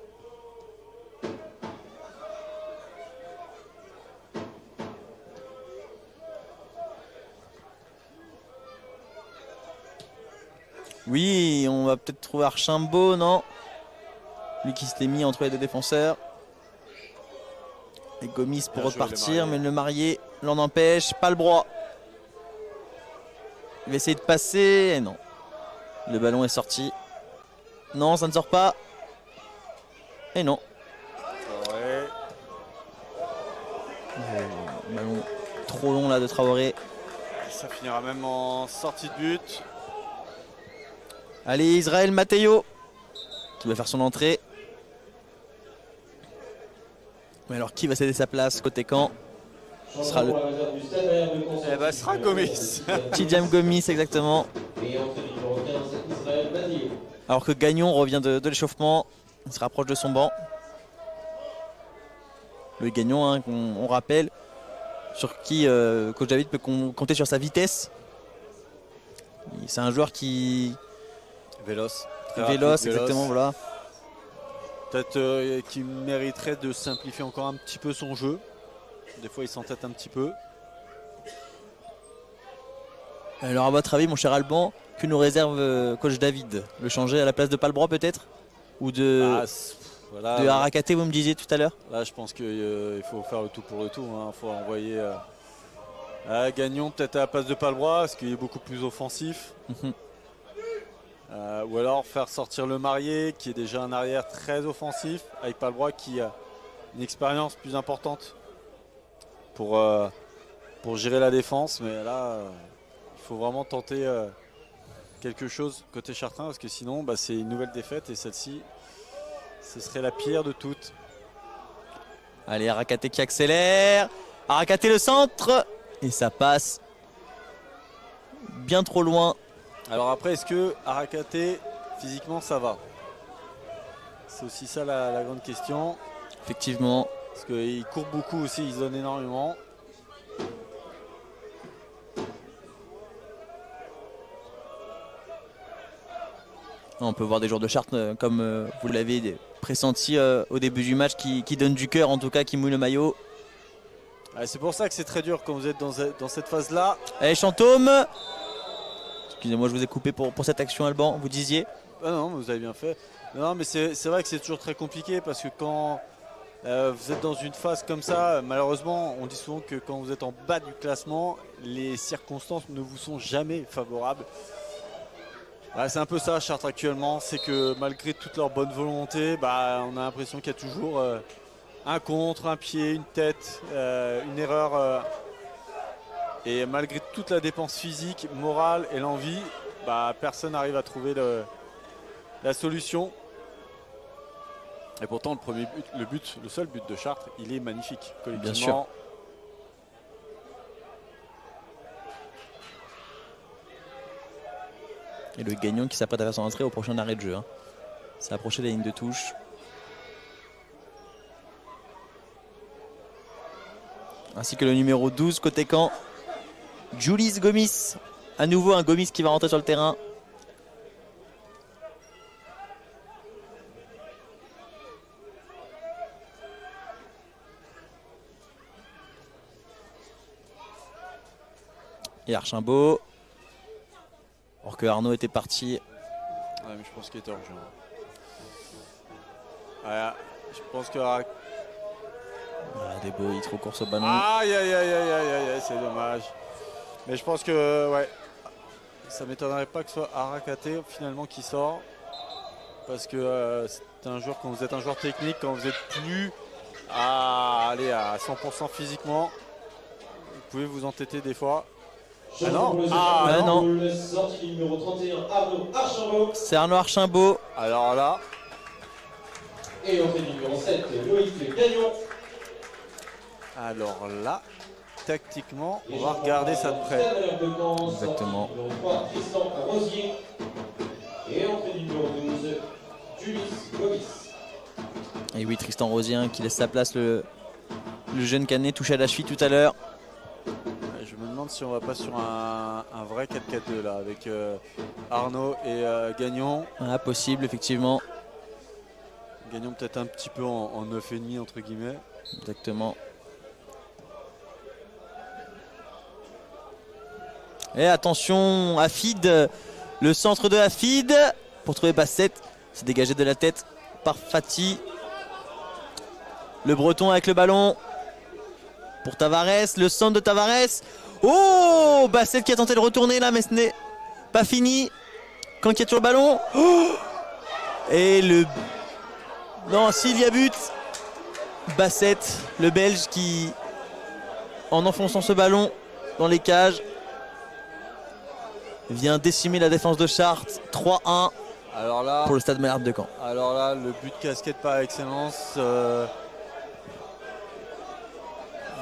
Speaker 1: Oui, on va peut-être trouver Archimbaud, non? Lui qui s'était mis entre les deux défenseurs. Et Gomis pour
Speaker 3: Bien joué,
Speaker 1: repartir, mais le marié l'en empêche. Palbrois. Il va essayer de passer. Et non. Le ballon est sorti. Non, ça ne sort pas. Et non.
Speaker 3: Ouais.
Speaker 1: Ballon trop long là de Traoré.
Speaker 3: Ça finira même en sortie de but.
Speaker 1: Allez, Israël Matteo qui va faire son entrée. Mais alors qui va céder sa place côté Caen? Ce sera le
Speaker 3: Eh ben, ce sera Gomis.
Speaker 1: Tidjam Gomis exactement. Alors que Gagnon revient de l'échauffement. Il se rapproche de son banc. Le Gagnon, hein, on rappelle, sur qui Coach David peut compter sur sa vitesse. C'est un joueur qui
Speaker 3: Véloce.
Speaker 1: véloce, exactement, voilà.
Speaker 3: Peut-être qu'il mériterait de simplifier encore un petit peu son jeu. Des fois il s'entête un petit peu.
Speaker 1: Alors à votre avis, mon cher Alban, que nous réserve coach David? Le changer à la place de Palbrois peut-être? Ou de,
Speaker 3: Voilà,
Speaker 1: de Arakaté, vous me disiez tout à l'heure?
Speaker 3: là, je pense qu'il faut faire le tout pour le tout. Il faut envoyer Gagnon peut-être à la place de Palbrois, parce qu'il est beaucoup plus offensif. Ou alors faire sortir le Marié, qui est déjà un arrière très offensif, avec Palbrois qui a une expérience plus importante pour gérer la défense. Mais là, il faut vraiment tenter quelque chose côté Chartrain, parce que sinon, c'est une nouvelle défaite, et celle-ci, ce serait la pire de toutes.
Speaker 1: Allez, Arakaté qui accélère. Arakaté le centre. Et ça passe bien trop loin.
Speaker 3: Alors après, est-ce que Arakaté, physiquement, ça va? C'est aussi ça la grande question.
Speaker 1: Effectivement.
Speaker 3: Parce qu'il court beaucoup aussi, il donne énormément.
Speaker 1: On peut voir des joueurs de Chartres, comme vous l'avez pressenti au début du match, qui donnent du cœur, en tout cas, qui mouillent le maillot.
Speaker 3: C'est pour ça que c'est très dur quand vous êtes dans cette phase-là.
Speaker 1: Allez, Chantôme. Excusez-moi, je vous ai coupé pour cette action, Alban, vous disiez?
Speaker 3: Non, vous avez bien fait. Non, mais c'est vrai que c'est toujours très compliqué, parce que quand vous êtes dans une phase comme ça, malheureusement, on dit souvent que quand vous êtes en bas du classement, les circonstances ne vous sont jamais favorables. C'est un peu ça, Chartres, actuellement. C'est que malgré toute leur bonne volonté, on a l'impression qu'il y a toujours un contre, un pied, une tête, une erreur. Et malgré toute la dépense physique, morale et l'envie, personne n'arrive à trouver la solution. Et pourtant, le seul but de Chartres, il est magnifique, collectivement.
Speaker 1: Bien sûr. Et le Gagnon qui s'apprête à faire son entrée au prochain arrêt de jeu. C'est approché de la ligne de touche. Ainsi que le numéro 12 côté camp, Julius Gomis. À nouveau un Gomis qui va rentrer sur le terrain. Et Archambault. Alors que Arnaud était parti.
Speaker 3: Ouais, mais je pense qu'il était hors jeu. Je pense que...
Speaker 1: Desbeaux, il trop course au ballon.
Speaker 3: Aïe, c'est dommage. Mais je pense que, ça m'étonnerait pas que ce soit Arakaté finalement qui sort. Parce que c'est un joueur, quand vous êtes un joueur technique, quand vous n'êtes plus à aller à 100% physiquement, vous pouvez vous entêter des fois. Non.
Speaker 2: Sortie numéro 31, Arnaud Archambault.
Speaker 1: C'est Arnaud Archambault.
Speaker 3: Alors là.
Speaker 2: Et on fait numéro 7, Loïc Gagnon.
Speaker 3: Alors là, tactiquement, on va regarder ça de près.
Speaker 1: Exactement.
Speaker 2: Numéro 3, Tristan Rosier. Et entrée numéro 12, Julius Gomis.
Speaker 1: Et oui, Tristan Rosier qui laisse sa place, le jeune Canet touché à la cheville tout à l'heure.
Speaker 3: Je me demande si on va pas sur un vrai 4-4-2 là, avec Arnaud et Gagnon.
Speaker 1: Possible, effectivement.
Speaker 3: Gagnon peut-être un petit peu en 9,5 entre guillemets.
Speaker 1: Exactement. Et attention, Hafid, le centre de Hafid pour trouver Bassett. C'est dégagé de la tête par Fati. Le Breton avec le ballon pour Tavares, le centre de Tavares. Oh, Bassett qui a tenté de retourner là, mais ce n'est pas fini. Quand il y a toujours le ballon. Oh, et le... Non, s'il y a but. Bassett, le Belge qui, en enfonçant ce ballon dans les cages, vient décimer la défense de Chartres. 3-1 pour le Stade Malherbe de Caen.
Speaker 3: Alors là, le but casquette par excellence.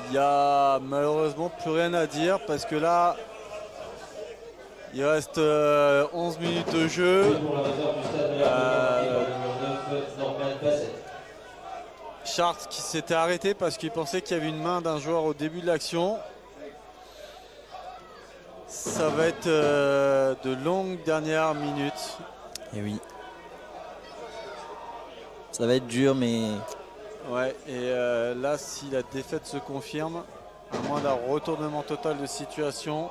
Speaker 3: Il n'y a malheureusement plus rien à dire, parce que là, il reste 11 minutes de jeu. Chartres qui s'était arrêté parce qu'il pensait qu'il y avait une main d'un joueur au début de l'action. Ça va être de longues dernières minutes.
Speaker 1: Et oui. Ça va être dur, mais...
Speaker 3: Ouais, et là, si la défaite se confirme, à moins d'un retournement total de situation,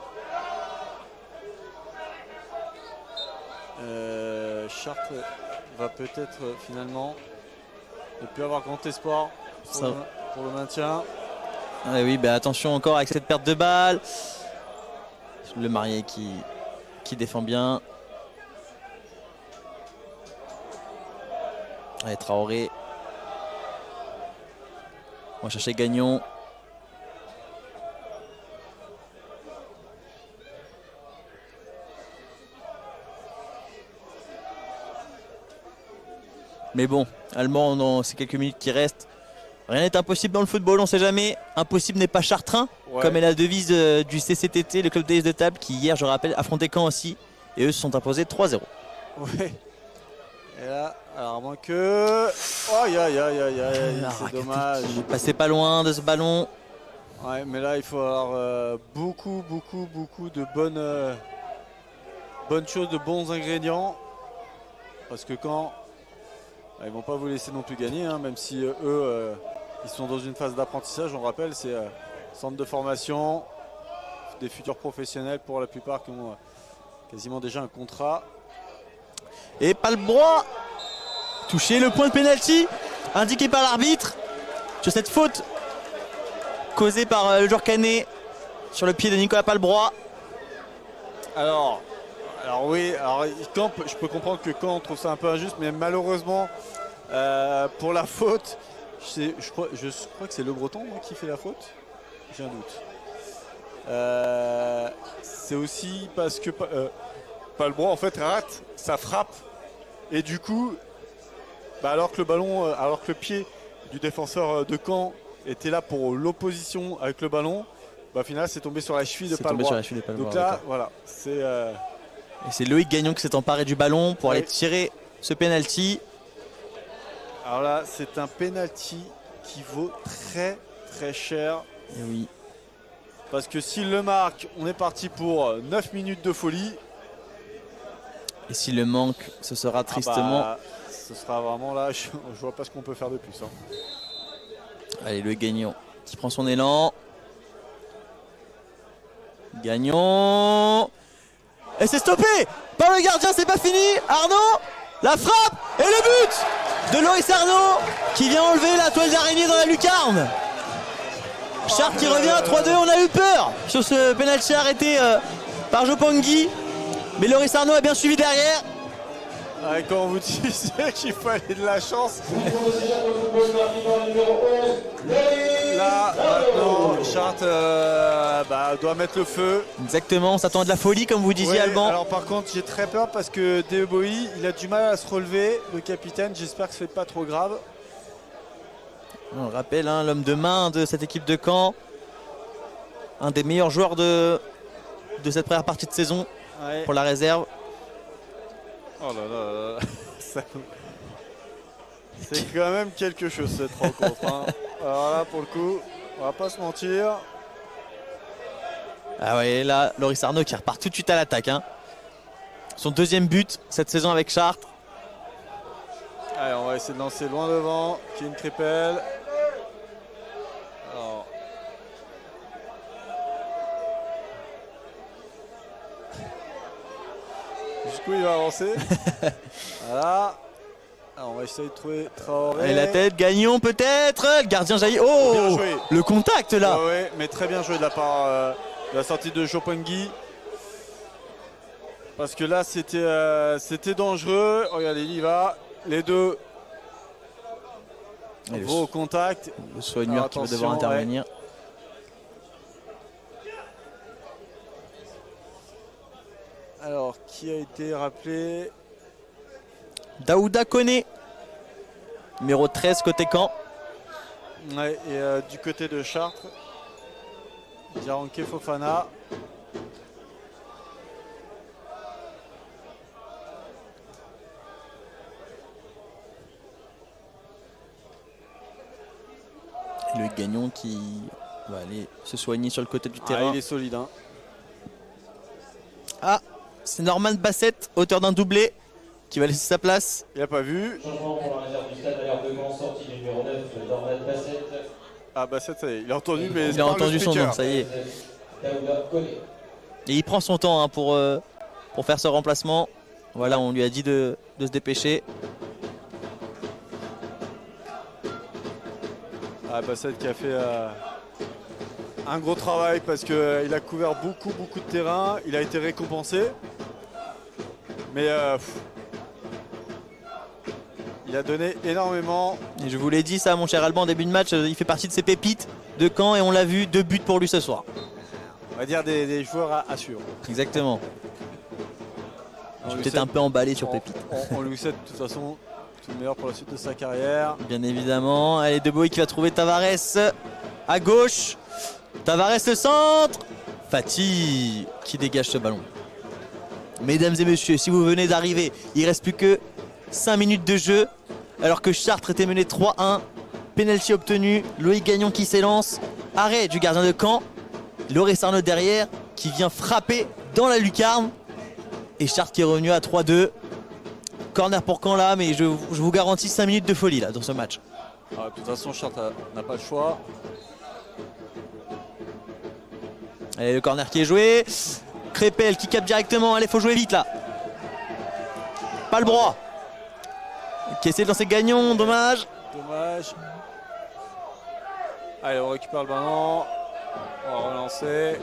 Speaker 3: Chartres va peut-être finalement ne plus avoir grand espoir pour le maintien.
Speaker 1: Ah oui, bah attention encore avec cette perte de balle. Le Marié qui défend bien. Allez, Traoré. On va chercher Gagnon. Mais bon, Allemand, dans ces quelques minutes qui restent, rien n'est impossible dans le football, on ne sait jamais. Impossible n'est pas chartrain, comme est la devise du CCTT, le club des de table, qui hier, je rappelle, affrontait Caen aussi. Et eux se sont imposés 3-0.
Speaker 3: Ouais. Et là, alors moins que... Aïe, aïe, aïe, aïe, aïe, c'est dommage.
Speaker 1: Il passait pas loin de ce ballon.
Speaker 3: Ouais, mais là, il faut avoir beaucoup de bonnes choses, de bons ingrédients. Parce que quand... Ils vont pas vous laisser non plus gagner, hein, même si eux, ils sont dans une phase d'apprentissage. On rappelle, c'est centre de formation, des futurs professionnels pour la plupart qui ont quasiment déjà un contrat.
Speaker 1: Et Palbrois touché, le point de pénalty indiqué par l'arbitre sur cette faute causée par le joueur canet sur le pied de Nicolas Palbrois.
Speaker 3: Alors oui, Caen, je peux comprendre que Caen trouve ça un peu injuste, mais malheureusement pour la faute, je crois que c'est Le Breton qui fait la faute. J'ai un doute. C'est aussi parce que Palbrois en fait rate sa frappe et du coup, alors que le ballon, alors que le pied du défenseur de Caen était là pour l'opposition avec le ballon, au final c'est tombé sur la cheville de Palbrois. Donc là, voilà, c'est.
Speaker 1: Et c'est Loïc Gagnon qui s'est emparé du ballon pour aller tirer ce penalty.
Speaker 3: Alors là, c'est un penalty qui vaut très très cher.
Speaker 1: Et oui.
Speaker 3: Parce que s'il le marque, on est parti pour 9 minutes de folie.
Speaker 1: Et s'il le manque, ce sera tristement.
Speaker 3: Ce sera vraiment là, je vois pas ce qu'on peut faire de plus. Hein.
Speaker 1: Allez, Loïc Gagnon qui prend son élan. Gagnon. Et c'est stoppé par le gardien, c'est pas fini. Arnaud, la frappe et le but de Loris Arnaud qui vient enlever la toile d'araignée dans la lucarne. Chartres qui revient à 3-2, on a eu peur sur ce penalty arrêté par Jopangui. Mais Loris Arnaud a bien suivi derrière.
Speaker 3: Quand on vous disait qu'il fallait de la chance. Là, maintenant, Chartres doit mettre le feu.
Speaker 1: Exactement, on s'attend à de la folie comme vous disiez, Alban.
Speaker 3: Alors par contre, j'ai très peur parce que Deboï, il a du mal à se relever, le capitaine. J'espère que ce n'est pas trop grave.
Speaker 1: On le rappelle, l'homme de main de cette équipe de Caen. Un des meilleurs joueurs de cette première partie de saison pour la réserve.
Speaker 3: Oh là là, c'est quand même quelque chose cette rencontre. Hein. Alors là, pour le coup, on va pas se mentir.
Speaker 1: Ah ouais, là, Loris Arnaud qui repart tout de suite à l'attaque. Hein. Son deuxième but cette saison avec Chartres.
Speaker 3: Allez, on va essayer de lancer loin devant. Qui est une tripelle. Alors. Jusqu'où il va avancer. Voilà. Alors on va essayer de trouver Traoré.
Speaker 1: Et la tête, Gagnon peut-être. Le gardien jaillit. Oh, le contact là.
Speaker 3: Ouais, mais très bien joué de la part de la sortie de Jopangui. Parce que là c'était dangereux. Regardez, il y va. Les deux vont au contact.
Speaker 1: Le soigneur qui va devoir intervenir.
Speaker 3: Alors, qui a été rappelé?
Speaker 1: Daouda Koné, numéro 13 côté Caen.
Speaker 3: Ouais, et du côté de Chartres, Diaranké Fofana.
Speaker 1: Et le Gagnon qui va aller se soigner sur le côté du terrain.
Speaker 3: Il est solide. Hein.
Speaker 1: Ah, c'est Norman Bassett, auteur d'un doublé, qui va laisser sa place.
Speaker 3: Il n'a pas vu.
Speaker 2: Changement pour la réserve du stade d'ailleurs de Caen, sortie du numéro 9, Norman Bassett.
Speaker 3: Ah Bassett, ça y est, il a entendu, mais
Speaker 1: il a entendu son nom, ça y est. Et il prend son temps pour faire ce remplacement. Voilà, on lui a dit de de se dépêcher.
Speaker 3: Ah, Bassett qui a fait un gros travail parce qu'il a couvert beaucoup de terrain. Il a été récompensé. Mais il a donné énormément.
Speaker 1: Et je vous l'ai dit ça, mon cher Alban, en début de match, il fait partie de ces pépites de Caen et on l'a vu, 2 buts pour lui ce soir.
Speaker 3: On va dire des joueurs à suivre.
Speaker 1: Exactement. Je suis peut-être un peu emballé sur Pépite.
Speaker 3: On lui souhaite de toute façon tout le meilleur pour la suite de sa carrière.
Speaker 1: Bien évidemment. Allez, De Boy qui va trouver Tavares à gauche. Tavares le centre. Fati qui dégage ce ballon. Mesdames et messieurs, si vous venez d'arriver, il ne reste plus que 5 minutes de jeu. Alors que Chartres était mené 3-1. Pénalty obtenu. Loïc Gagnon qui s'élance. Arrêt du gardien de Caen. Loris Arnaud derrière qui vient frapper dans la lucarne. Et Chartres qui est revenu à 3-2. Corner pour Caen là, mais je vous garantis 5 minutes de folie là dans ce match.
Speaker 3: Ah, de toute façon, Chartres n'a pas le choix.
Speaker 1: Allez, le corner qui est joué. Crépel qui capte directement. Allez, faut jouer vite là. Pas le droit. Qui essaie de lancer Gagnon, dommage.
Speaker 3: Dommage. Allez, on récupère le ballon. On va relancer.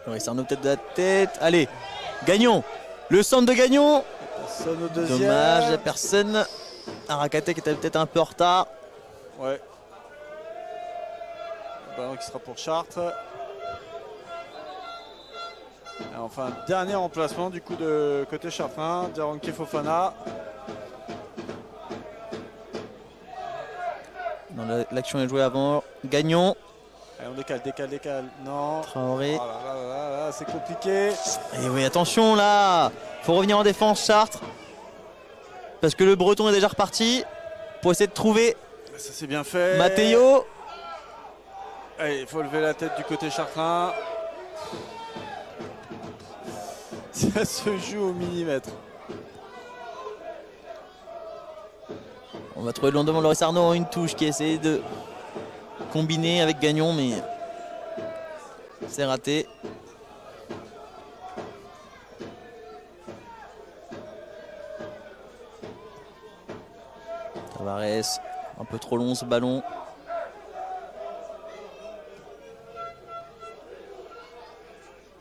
Speaker 1: Loris Arnaud peut-être de la tête. Allez, Gagnon. Le centre de Gagnon.
Speaker 3: Personne au deuxième.
Speaker 1: Dommage, il n'y a personne. Arakaté qui était peut-être un peu en retard.
Speaker 3: Ouais. Le ballon qui sera pour Chartres. Et enfin, dernier remplacement du coup de côté chartrain, Diaronké Fofana.
Speaker 1: L'action est jouée avant. Gagnon.
Speaker 3: Allez, on décale. Non.
Speaker 1: Traoré.
Speaker 3: Oh là, c'est compliqué.
Speaker 1: Et oui, attention là. Faut revenir en défense, Chartres. Parce que le Breton est déjà reparti. Pour essayer de trouver
Speaker 3: Ça c'est bien fait.
Speaker 1: Matteo.
Speaker 3: Allez, il faut lever la tête du côté chartrain. Ça se joue au millimètre.
Speaker 1: On va trouver le lendemain Loris Arnaud en une touche qui a essayé de combiner avec Gagnon, mais c'est raté. Tavares, un peu trop long ce ballon.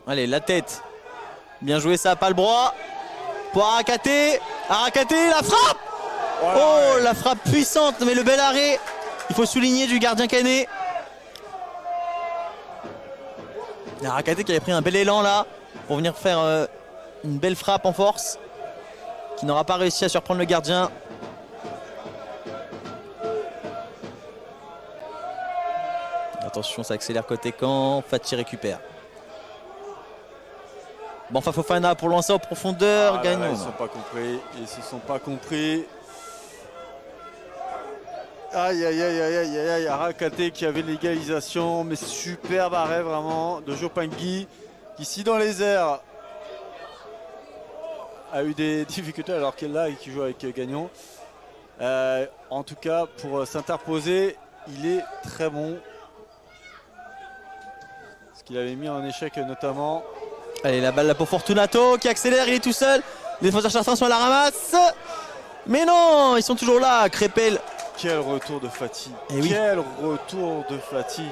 Speaker 1: Allez, la tête. Bien joué ça, pas le bras. Pour Arakaté. Arakaté, la frappe.
Speaker 3: Voilà,
Speaker 1: oh,
Speaker 3: ouais.
Speaker 1: la frappe puissante, mais le bel arrêt. Il faut souligner du gardien canet. Arakaté qui avait pris un bel élan là pour venir faire une belle frappe en force. Qui n'aura pas réussi à surprendre le gardien. Attention, ça accélère côté Caen. Fati récupère. Bon, enfin Fofana pour lancer en profondeur.
Speaker 3: Ah,
Speaker 1: Gagnon.
Speaker 3: ils se sont pas compris. Ils se sont pas compris. Aïe, Arakaté qui avait l'égalisation, mais superbe arrêt vraiment de Jopangui qui ici dans les airs a eu des difficultés alors qu'elle là et qui joue avec Gagnon. En tout cas pour s'interposer, il est très bon. Ce qu'il avait mis en échec notamment.
Speaker 1: Allez, la balle là pour Fortunato qui accélère, il est tout seul. Les défenseurs chartrains sont à la ramasse. Mais non, ils sont toujours là. Crépel.
Speaker 3: Quel retour de Fati.
Speaker 1: Eh oui.
Speaker 3: Quel retour de Fati.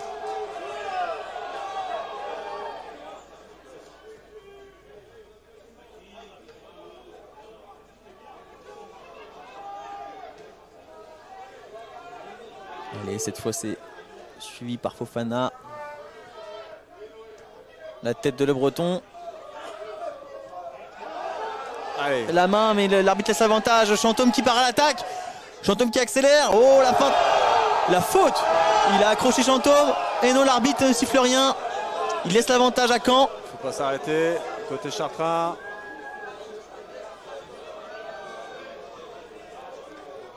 Speaker 1: Allez, cette fois c'est suivi par Fofana. La tête de Le Breton.
Speaker 3: Allez.
Speaker 1: La main, mais l'arbitre laisse l'avantage. Chantôme qui part à l'attaque. Chantôme qui accélère. Oh, la fin. La faute. Il a accroché Chantôme. Et non, l'arbitre ne siffle rien. Il laisse l'avantage à Caen.
Speaker 3: Faut pas s'arrêter. Côté chartrain.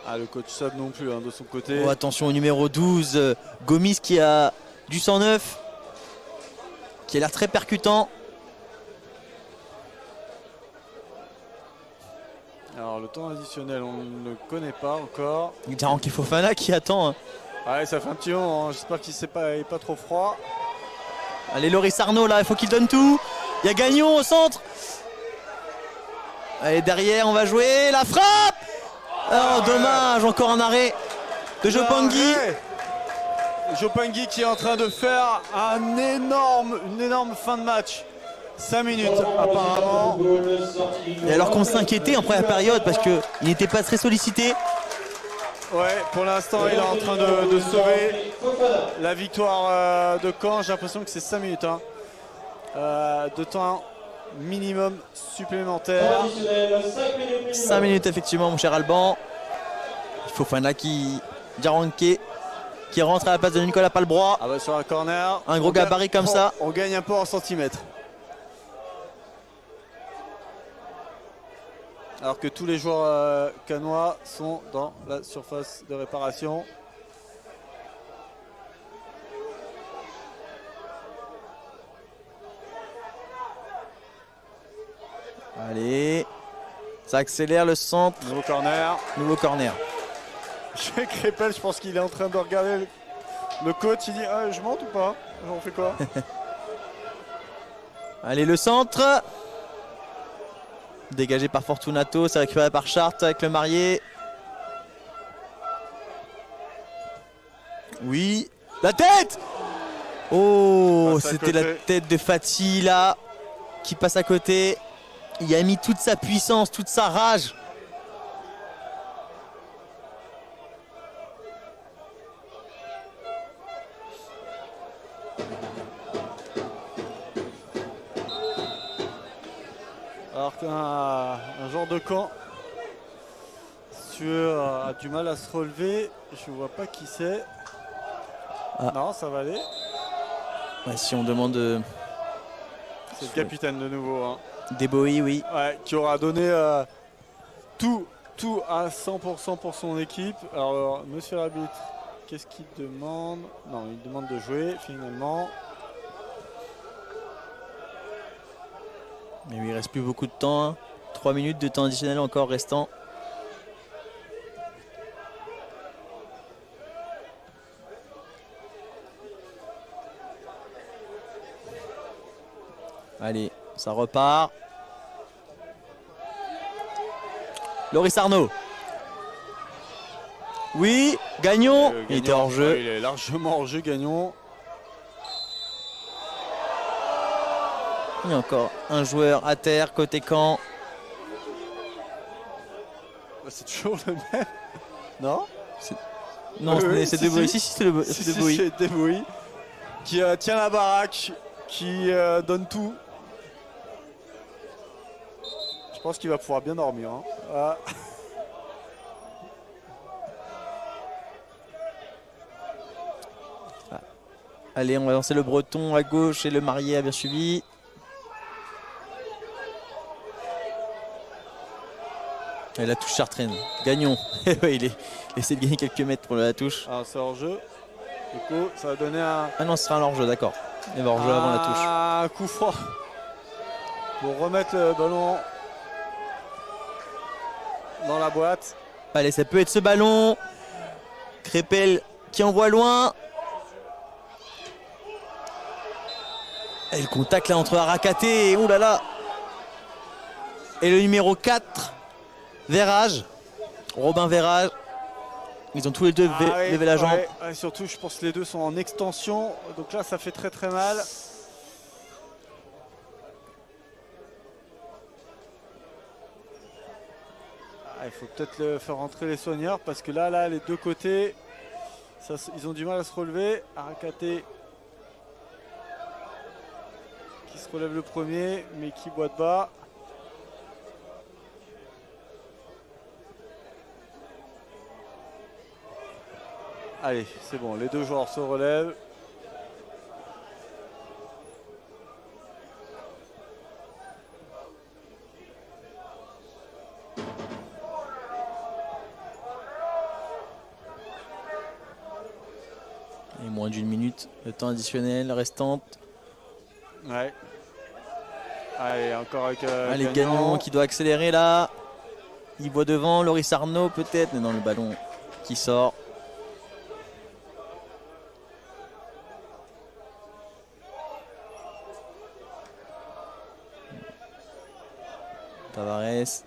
Speaker 3: Ah, le coach Sab non plus hein, de son côté.
Speaker 1: Oh, attention au numéro 12. Gomis qui a du 109. Qui a l'air très percutant.
Speaker 3: Alors le temps additionnel, on ne le connaît pas encore.
Speaker 1: Diaronké Fofana qui attend. Hein.
Speaker 3: Ouais, ça fait un petit moment, hein. J'espère qu'il n'est pas trop froid.
Speaker 1: Allez, Loris Arnaud là, il faut qu'il donne tout. Il y a Gagnon au centre. Allez, derrière, on va jouer. La frappe. Oh, dommage, encore un arrêt de Jopangui.
Speaker 3: Jopangui qui est en train de faire une énorme fin de match. 5 minutes apparemment.
Speaker 1: Et alors qu'on s'inquiétait en première période parce qu'il n'était pas très sollicité.
Speaker 3: Ouais, pour l'instant il est en train de sauver la victoire de Caen. J'ai l'impression que c'est 5 minutes de temps minimum supplémentaire.
Speaker 1: 5 minutes effectivement mon cher Alban. Il faut Fofana Diaranké qui rentre à la place de Nicolas Palbrois.
Speaker 3: Ah bah sur un corner.
Speaker 1: Un gros gabarit comme ça.
Speaker 3: On gagne un peu en centimètres. Alors que tous les joueurs canois sont dans la surface de réparation.
Speaker 1: Allez, ça accélère le centre.
Speaker 3: Nouveau corner.
Speaker 1: Nouveau corner.
Speaker 3: Crépel, je pense qu'il est en train de regarder le coach. Il dit je monte ou pas? On fait quoi?
Speaker 1: Allez, le centre. Dégagé par Fortunato, c'est récupéré par Chart avec le marié. Oui, la tête. Oh, c'était la tête de Fati là qui passe à côté. Il a mis toute sa puissance, toute sa rage.
Speaker 3: Alors qu'un joueur de Caen a du mal à se relever. Je ne vois pas qui c'est. Ah. Non, ça va aller.
Speaker 1: Ouais, si on demande...
Speaker 3: C'est le capitaine de nouveau. Hein.
Speaker 1: Deboï, oui.
Speaker 3: Ouais, qui aura donné tout à 100% pour son équipe. Alors, monsieur l'arbitre, qu'est-ce qu'il demande? Non, il demande de jouer finalement.
Speaker 1: Mais oui, il reste plus beaucoup de temps. Hein. 3 minutes de temps additionnel encore restant. Allez, ça repart. Loris Arnaud. Oui, Gagnon. Il était hors jeu.
Speaker 3: Ouais, il est largement hors jeu, Gagnon.
Speaker 1: Il y a encore un joueur à terre côté Caen.
Speaker 3: C'est toujours le même. Non?
Speaker 1: Non, c'est Deboï. Si, c'est Deboï.
Speaker 3: C'est Deboï qui tient la baraque, qui donne tout. Je pense qu'il va pouvoir bien dormir. Hein. Ah.
Speaker 1: Allez, on va lancer le Breton à gauche et le marié a bien suivi. Et la touche Chartraine. Gagnon. Il essaie de gagner quelques mètres pour la touche.
Speaker 3: Ah, c'est hors jeu. Du coup, ça va donner un.
Speaker 1: Ah non, ce sera un hors-jeu, d'accord. Il va hors-jeu avant la touche.
Speaker 3: Un coup franc pour remettre le ballon dans la boîte.
Speaker 1: Allez, ça peut être ce ballon. Crépel qui envoie loin. Et le contact là entre Arakaté et oulala. Et le numéro 4, Verrage. Robin Verrage. Ils ont tous les deux levé la jambe.
Speaker 3: Ouais, surtout, je pense que les deux sont en extension. Donc là, ça fait très très mal. Il faut peut-être faire rentrer les soigneurs parce que là, les deux côtés, ils ont du mal à se relever. Arakaté qui se relève le premier, mais qui boite bas. Allez, c'est bon, les deux joueurs se relèvent.
Speaker 1: Et moins d'une minute de temps additionnel restante.
Speaker 3: Ouais. Allez, encore avec
Speaker 1: allez, Gagnon qui doit accélérer là. Il voit devant, Loris Arnaud peut-être, mais dans le ballon qui sort. Metz.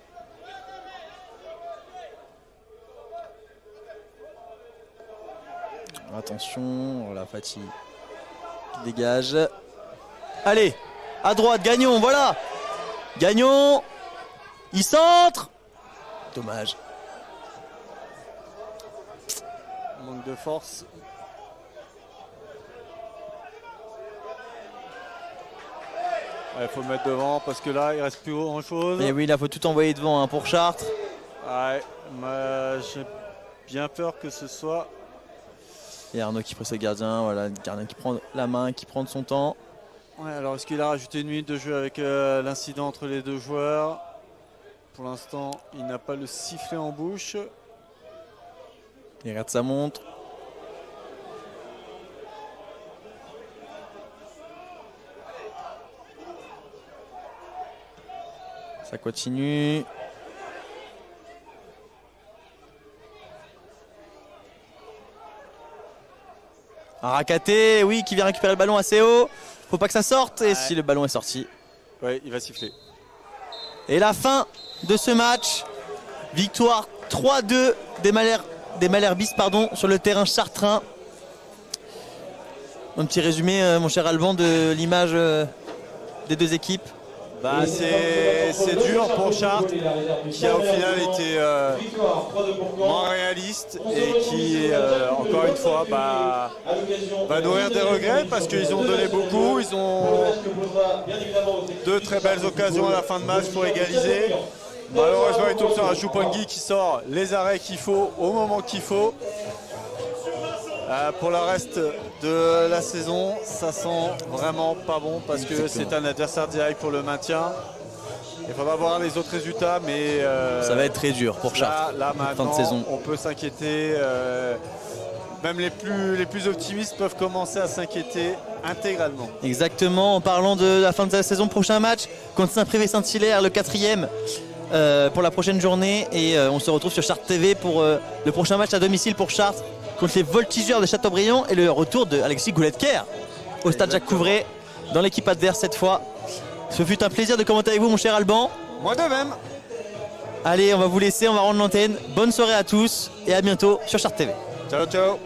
Speaker 1: Attention, voilà Fati qui dégage. Allez, à droite, Gagnon, voilà. Gagnon, il centre. Dommage.
Speaker 3: Manque de force. Il faut le mettre devant parce que là il reste plus grand chose.
Speaker 1: Et oui, là faut tout envoyer devant hein, pour Chartres.
Speaker 3: Ouais, j'ai bien peur que ce soit.
Speaker 1: Et Arnaud qui presse le gardien, voilà, le gardien qui prend la main, qui prend de son temps.
Speaker 3: Ouais, alors est-ce qu'il a rajouté une minute de jeu avec l'incident entre les deux joueurs? Pour l'instant, il n'a pas le sifflet en bouche.
Speaker 1: Il regarde sa montre. Ça continue. Arakaté, oui, qui vient récupérer le ballon assez haut. Faut pas que ça sorte. Et si le ballon est sorti.
Speaker 3: Ouais, il va siffler.
Speaker 1: Et la fin de ce match. Victoire 3-2 des Malherbis sur le terrain chartrain. Un petit résumé, mon cher Alban, de l'image des deux équipes.
Speaker 3: Bah, c'est dur pour Chartres qui a au final été moins réaliste et qui encore une fois va nourrir des regrets parce qu'ils ont donné beaucoup, ils ont deux très belles occasions à la fin de match pour égaliser. Malheureusement il tombe sur un Choupongi qui sort les arrêts qu'il faut au moment qu'il faut. Pour le reste de la saison, ça sent vraiment pas bon parce que c'est un adversaire direct pour le maintien. Il faudra voir les autres résultats, mais
Speaker 1: ça va être très dur pour Chartres.
Speaker 3: Là maintenant,
Speaker 1: fin de saison.
Speaker 3: On peut s'inquiéter. Même les plus optimistes peuvent commencer à s'inquiéter intégralement.
Speaker 1: Exactement. En parlant de la fin de la saison, prochain match contre Saint-Privé-Saint-Hilaire, le 4e. Pour la prochaine journée et on se retrouve sur Chartres TV pour le prochain match à domicile pour Chartres contre les Voltigeurs de Châteaubriand et le retour de Alexis Goulet-Kerr au stade Jacques Couvray dans l'équipe adverse cette fois. Ce fut un plaisir de commenter avec vous mon cher Alban.
Speaker 3: Moi de même.
Speaker 1: Allez, on va vous laisser, on va rendre l'antenne. Bonne soirée à tous et à bientôt sur Chartres TV.
Speaker 3: Ciao ciao.